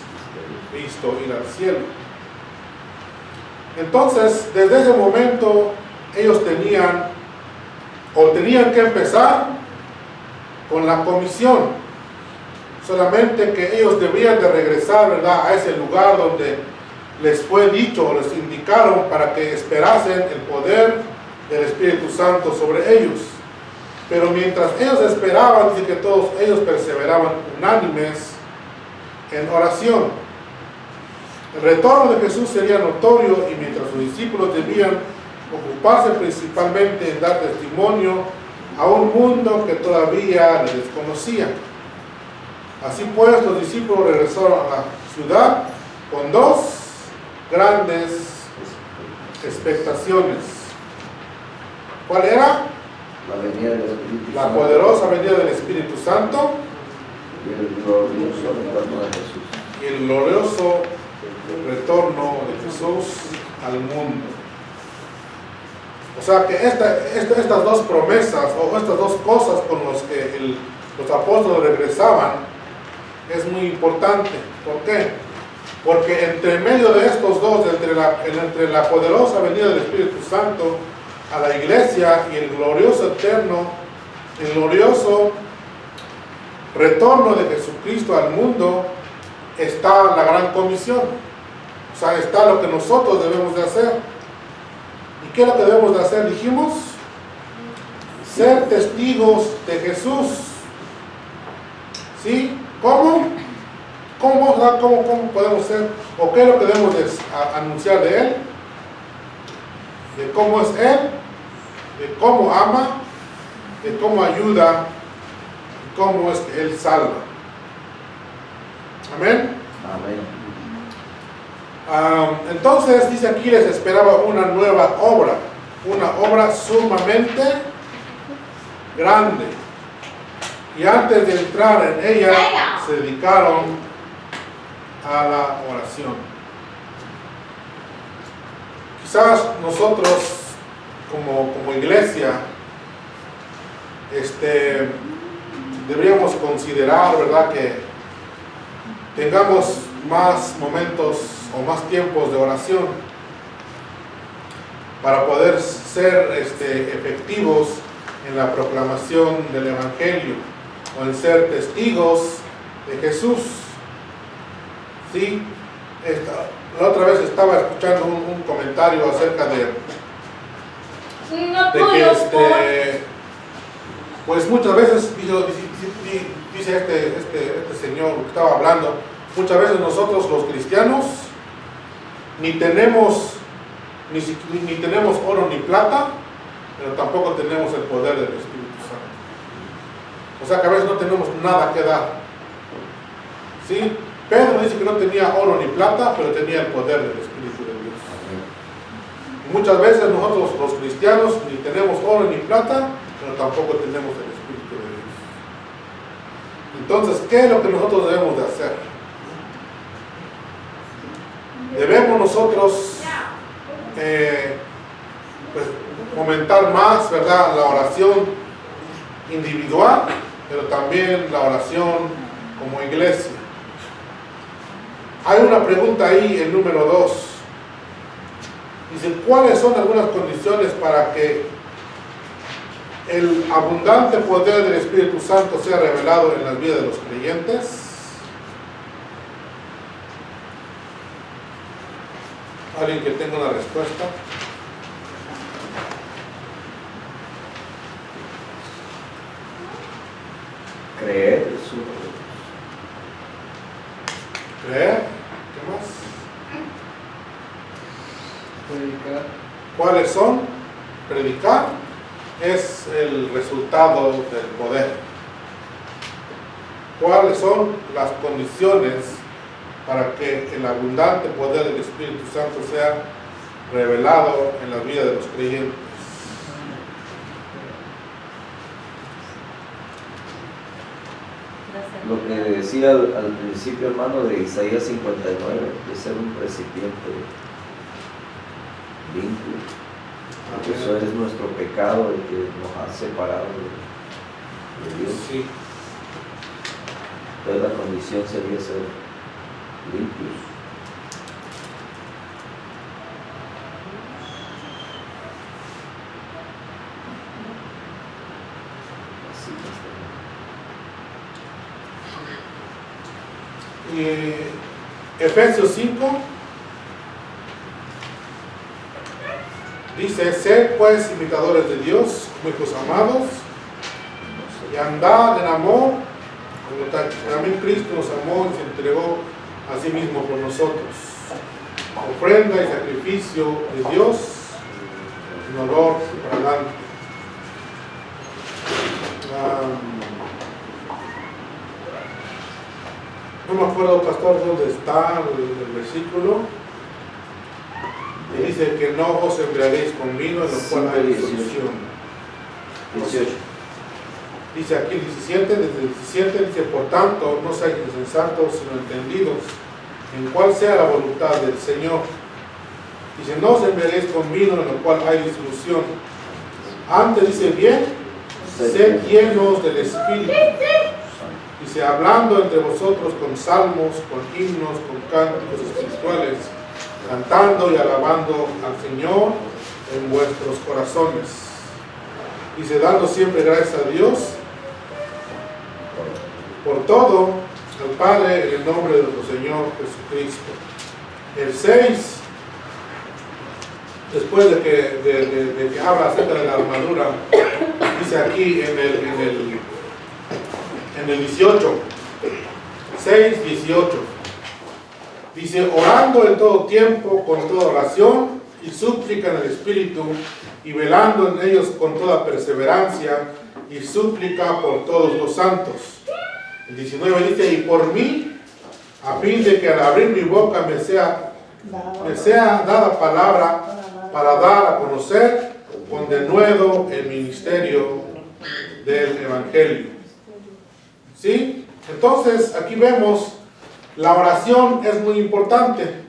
visto ir al cielo. Entonces, desde ese momento, ellos tenían que empezar con la comisión. Solamente que ellos debían de regresar, ¿verdad?, a ese lugar donde les fue dicho, les indicaron para que esperasen el poder del Espíritu Santo sobre ellos. Pero mientras ellos esperaban, dice que todos ellos perseveraban unánimes en oración. El retorno de Jesús sería notorio y mientras sus discípulos debían ocuparse principalmente en dar testimonio a un mundo que todavía les desconocía. Así pues, los discípulos regresaron a la ciudad con dos grandes expectaciones. ¿Cuál era? La venida del Espíritu La Santo. poderosa venida del Espíritu Santo Y el glorioso retorno de Jesús. y el glorioso retorno de Jesús al mundo. O sea que estas dos promesas o estas dos cosas con las que los apóstoles regresaban es muy importante. ¿Por qué? Porque entre medio de estos dos, entre la poderosa venida del Espíritu Santo a la iglesia y el glorioso eterno, el glorioso retorno de Jesucristo al mundo, está la gran comisión. O sea, está lo que nosotros debemos de hacer. ¿Y qué es lo que debemos de hacer? Dijimos, ser testigos de Jesús. ¿Sí? ¿Cómo? ¿Cómo podemos ser? ¿O qué es lo que debemos de anunciar de Él? de cómo es Él, de cómo ama, de cómo ayuda, y cómo es que Él salva. Amén. Amén. Entonces dice aquí, les esperaba una nueva obra, una obra sumamente grande. Y antes de entrar en ella, se dedicaron a la oración. Quizás nosotros como iglesia deberíamos considerar, ¿verdad?, que tengamos más momentos o más tiempos de oración para poder ser efectivos en la proclamación del Evangelio o en ser testigos de Jesús. ¿Sí? La otra vez estaba escuchando un comentario acerca de que pues muchas veces dice este señor que estaba hablando, muchas veces nosotros los cristianos ni tenemos oro ni plata, pero tampoco tenemos el poder del Espíritu Santo. O sea que a veces no tenemos nada que dar. ¿Sí? Pedro dice que no tenía oro ni plata, pero tenía el poder del Espíritu de Dios. Y muchas veces nosotros los cristianos ni tenemos oro ni plata, pero tampoco tenemos el Espíritu de Dios. Entonces, ¿qué es lo que nosotros debemos de hacer? Debemos nosotros pues, fomentar más, ¿verdad?, la oración individual, pero también la oración como iglesia. Hay una pregunta ahí, el número 2. Dice, ¿cuáles son algunas condiciones para que el abundante poder del Espíritu Santo sea revelado en las vidas de los creyentes? ¿Alguien que tenga una respuesta? Creer es uno de ellos. ¿Creer? ¿Qué más? Predicar. ¿Cuáles son? Predicar es el resultado del poder. ¿Cuáles son las condiciones para que el abundante poder del Espíritu Santo sea revelado en la vida de los creyentes? Lo que decía al principio, hermano, de Isaías 59, de ser un recipiente limpio. Porque eso es nuestro pecado, el que nos ha separado de Dios. Sí. Entonces la condición sería ser limpios. Así Y Efesios 5 dice, sed pues imitadores de Dios como hijos amados y andad en amor como también Cristo nos amó y se entregó a sí mismo por nosotros, ofrenda y sacrificio de Dios en olor fragante. No me acuerdo, pastor, dónde está el versículo. Y dice que no os embriaguéis con vino, en lo cual hay disolución. 18. Dice aquí el 17, desde el 17 dice, por tanto, no seáis insensatos, sino entendidos en cuál sea la voluntad del Señor. Dice, no os embriaguéis con vino, en lo cual hay disolución. Antes dice bien, sed llenos del Espíritu. Dice, hablando entre vosotros con salmos, con himnos, con cánticos espirituales, cantando y alabando al Señor en vuestros corazones. Dice, dando siempre gracias a Dios por todo, al Padre, en el nombre de nuestro Señor Jesucristo. El 6, después de que habla acerca de la armadura, dice aquí en el 18, 6:18, dice, orando en todo tiempo, con toda oración y súplica en el Espíritu, y velando en ellos con toda perseverancia y súplica por todos los santos. El 19 dice, y por mí, a fin de que al abrir mi boca me sea dada palabra para dar a conocer con denuedo el ministerio del Evangelio. ¿Sí? Entonces, aquí vemos, la oración es muy importante.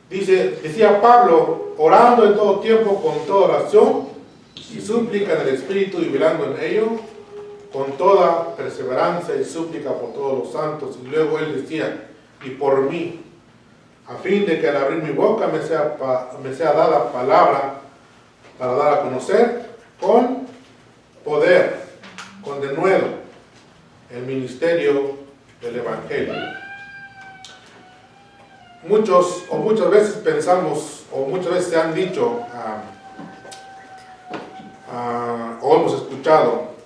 Decía Pablo, orando en todo tiempo con toda oración y súplica en el Espíritu y velando en ello, con toda perseverancia y súplica por todos los santos. Y luego él decía, y por mí, a fin de que al abrir mi boca me sea dada palabra para dar a conocer con poder, con denuedo, el ministerio del Evangelio. Muchas veces pensamos, o muchas veces se han dicho, o hemos escuchado,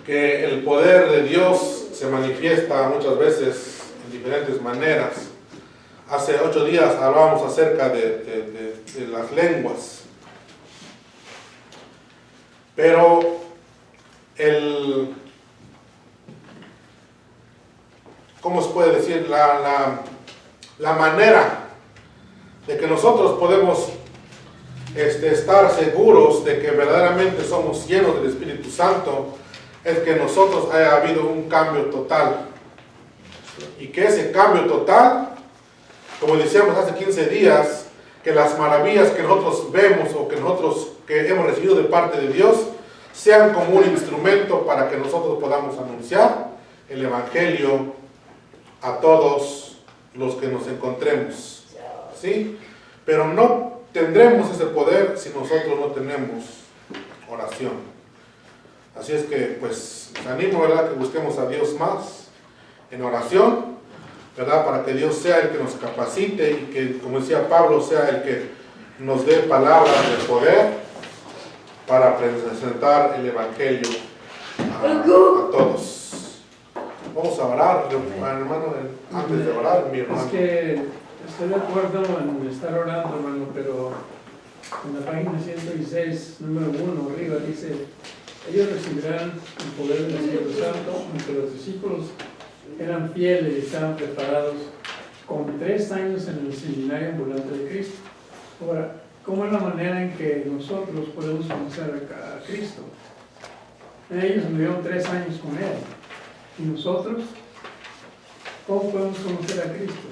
que el poder de Dios se manifiesta muchas veces en diferentes maneras. Hace 8 días hablábamos acerca de las lenguas. Pero ¿cómo se puede decir? La manera de que nosotros podemos estar seguros de que verdaderamente somos llenos del Espíritu Santo es que nosotros haya habido un cambio total. Y que ese cambio total, como decíamos hace 15 días, que las maravillas que nosotros vemos o que hemos recibido de parte de Dios sean como un instrumento para que nosotros podamos anunciar el Evangelio a todos los que nos encontremos, ¿sí? Pero no tendremos ese poder si nosotros no tenemos oración. Así es que, pues, os animo, ¿verdad?, que busquemos a Dios más en oración, ¿verdad?, para que Dios sea el que nos capacite y que, como decía Pablo, sea el que nos dé palabras de poder para presentar el Evangelio a todos. Vamos a orar, hermano, antes de orar, mi hermano. Es que estoy de acuerdo en estar orando, hermano, pero en la página 116, número 1, arriba, dice, ellos recibirán el poder del Espíritu Santo, aunque los discípulos eran fieles y estaban preparados con 3 años en el seminario ambulante de Cristo. Ahora, ¿cómo es la manera en que nosotros podemos conocer a Cristo? Ellos vivieron 3 años con Él. ¿Y nosotros? ¿Cómo podemos conocer a Cristo?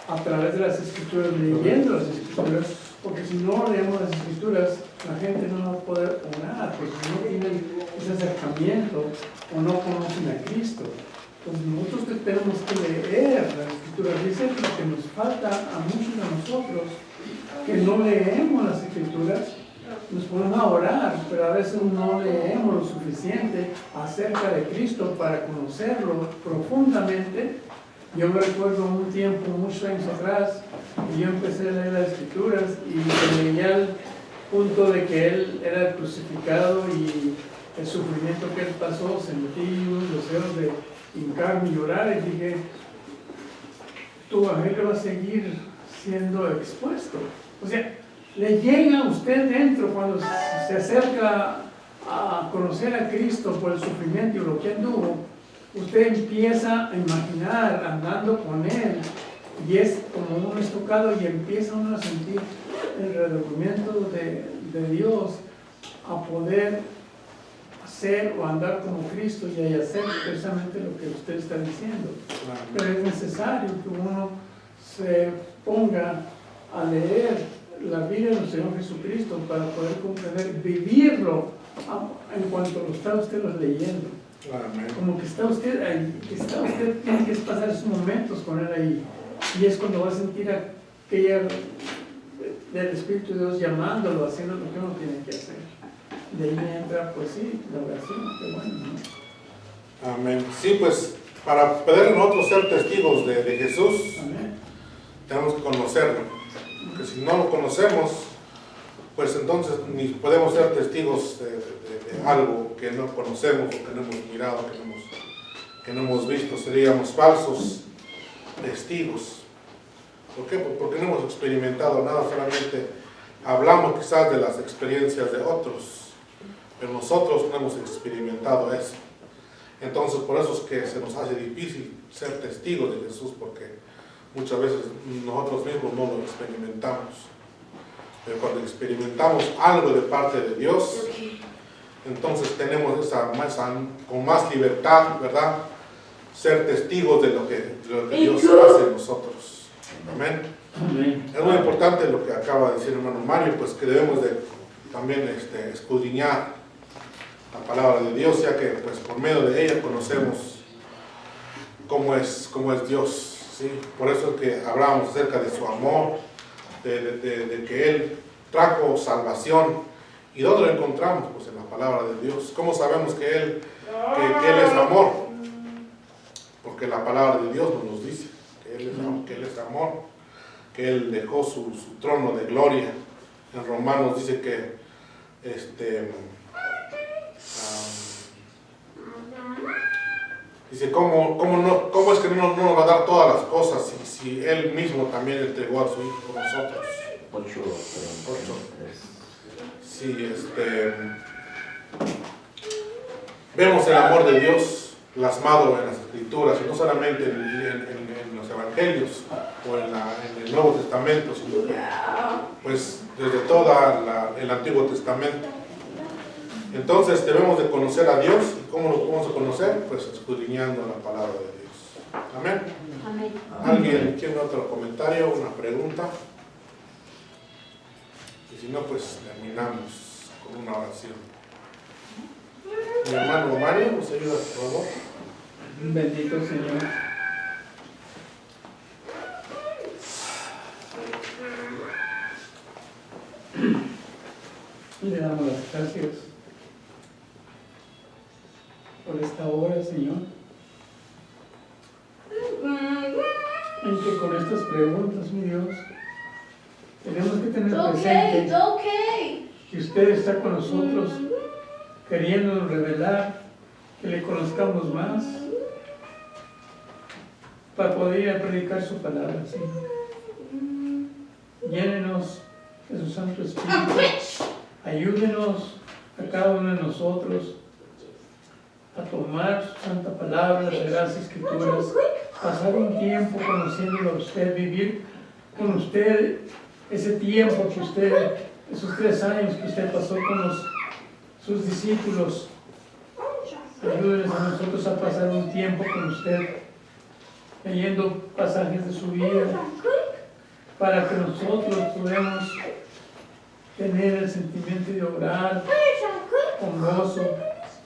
A través de las Escrituras, leyendo las Escrituras, porque si no leemos las Escrituras, la gente no va a poder orar, porque no tienen ese acercamiento o no conocen a Cristo. Entonces nosotros tenemos que leer las Escrituras. Dice que lo que nos falta a muchos de nosotros, que no leemos las Escrituras, nos ponemos a orar, pero a veces no leemos lo suficiente acerca de Cristo para conocerlo profundamente. Yo me recuerdo un tiempo, muchos años atrás, y yo empecé a leer las Escrituras y leía al punto de que Él era crucificado y el sufrimiento que Él pasó, sentí unos deseos de hincarme y llorar, y dije, tu evangelio va a seguir siendo expuesto. O sea, le llega a usted dentro cuando se acerca a conocer a Cristo por el sufrimiento y lo que Él tuvo. Usted empieza a imaginar andando con Él, y es como uno es tocado y empieza uno a sentir el redescubrimiento de Dios, a poder hacer o andar como Cristo y a hacer precisamente lo que usted está diciendo. Pero es necesario que uno se ponga a leer la vida de nuestro Señor Jesucristo para poder comprender, vivirlo en cuanto lo está usted leyendo. Amén. Como que está usted ahí, tiene que pasar esos momentos con Él ahí, y es cuando va a sentir aquella del Espíritu de Dios llamándolo, haciendo lo que uno tiene que hacer. De ahí entra, pues sí, la oración, qué bueno, ¿no? Amén. Sí, pues para poder nosotros ser testigos de Jesús, Amén. Tenemos que conocerlo. Porque si no lo conocemos, pues entonces ni podemos ser testigos de algo que no conocemos o que no hemos mirado, que no hemos visto. Seríamos falsos testigos. ¿Por qué? Pues porque no hemos experimentado nada, solamente hablamos quizás de las experiencias de otros, pero nosotros no hemos experimentado eso. Entonces por eso es que se nos hace difícil ser testigos de Jesús, porque muchas veces nosotros mismos no lo experimentamos. Pero cuando experimentamos algo de parte de Dios, entonces tenemos con más libertad, ¿verdad?, ser testigos de lo que Dios hace en nosotros. Amén. Amén. Es muy importante lo que acaba de decir hermano Mario, pues que debemos de también escudriñar la palabra de Dios, ya que pues por medio de ella conocemos cómo es Dios, ¿sí? Por eso es que hablábamos acerca de su amor, de que Él trajo salvación. ¿Y dónde lo encontramos? Pues en la palabra de Dios. ¿Cómo sabemos que Él es amor? Porque la palabra de Dios nos dice que Él es amor, que Él dejó su trono de gloria. En Romanos dice que dice cómo es que no nos va a dar todas las cosas si Él mismo también entregó a su Hijo por nosotros. 8. Sí, vemos el amor de Dios plasmado en las Escrituras, y no solamente en los Evangelios o en el Nuevo Testamento, sino que, pues, desde todo el Antiguo Testamento. Entonces debemos de conocer a Dios. ¿Y cómo lo vamos a conocer? Pues escudriñando la palabra de Dios. Amén. Amén. ¿Alguien tiene otro comentario, una pregunta? Y si no, pues terminamos con una oración. Mi hermano Mario, ¿nos ayuda, por favor? Bendito Señor. Le damos las gracias por esta hora, Señor, en que con estas preguntas, mi Dios, tenemos que tener presente que usted está con nosotros, queriéndonos revelar, que le conozcamos más, para poder ir a predicar su palabra, Señor. Llénenos de su Santo Espíritu, ayúdenos a cada uno de nosotros a tomar su santa palabra, las Sagradas Escrituras, pasar un tiempo conociéndolo a usted, vivir con usted ese tiempo que usted, esos 3 años que usted pasó con sus discípulos. Ayúdenos a nosotros a pasar un tiempo con usted, leyendo pasajes de su vida, para que nosotros podamos tener el sentimiento de orar con gozo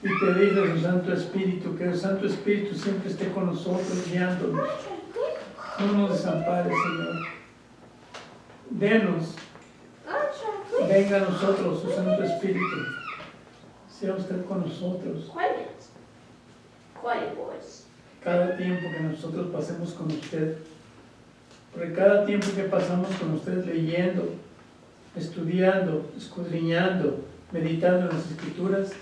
y pedirle a su Santo Espíritu, que el Santo Espíritu siempre esté con nosotros, guiándonos. No nos desampare, Señor. Denos, venga a nosotros su Santo Espíritu. Sea usted con nosotros. Cada tiempo que nosotros pasemos con usted, porque cada tiempo que pasamos con usted leyendo, estudiando, escudriñando, meditando en las Escrituras,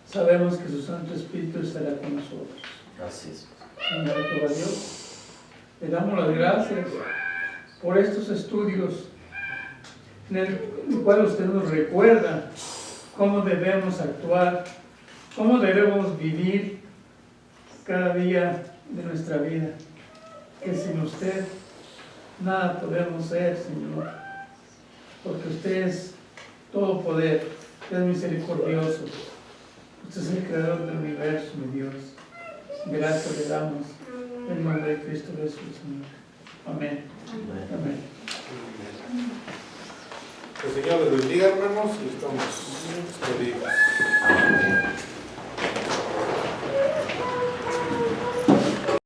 sabemos que su Santo Espíritu estará con nosotros. Gracias. Señor, a Dios, le damos las gracias por estos estudios en el cual usted nos recuerda cómo debemos actuar, cómo debemos vivir cada día de nuestra vida, que sin usted nada podemos ser, Señor, porque usted es todo poder, usted es misericordioso, usted es el creador del universo, mi Dios. Gracias le damos en el nombre de Cristo Jesús, Señor. Amén. Amén. Que el Señor les bendiga, hermanos, y estamos despedidos. Amén.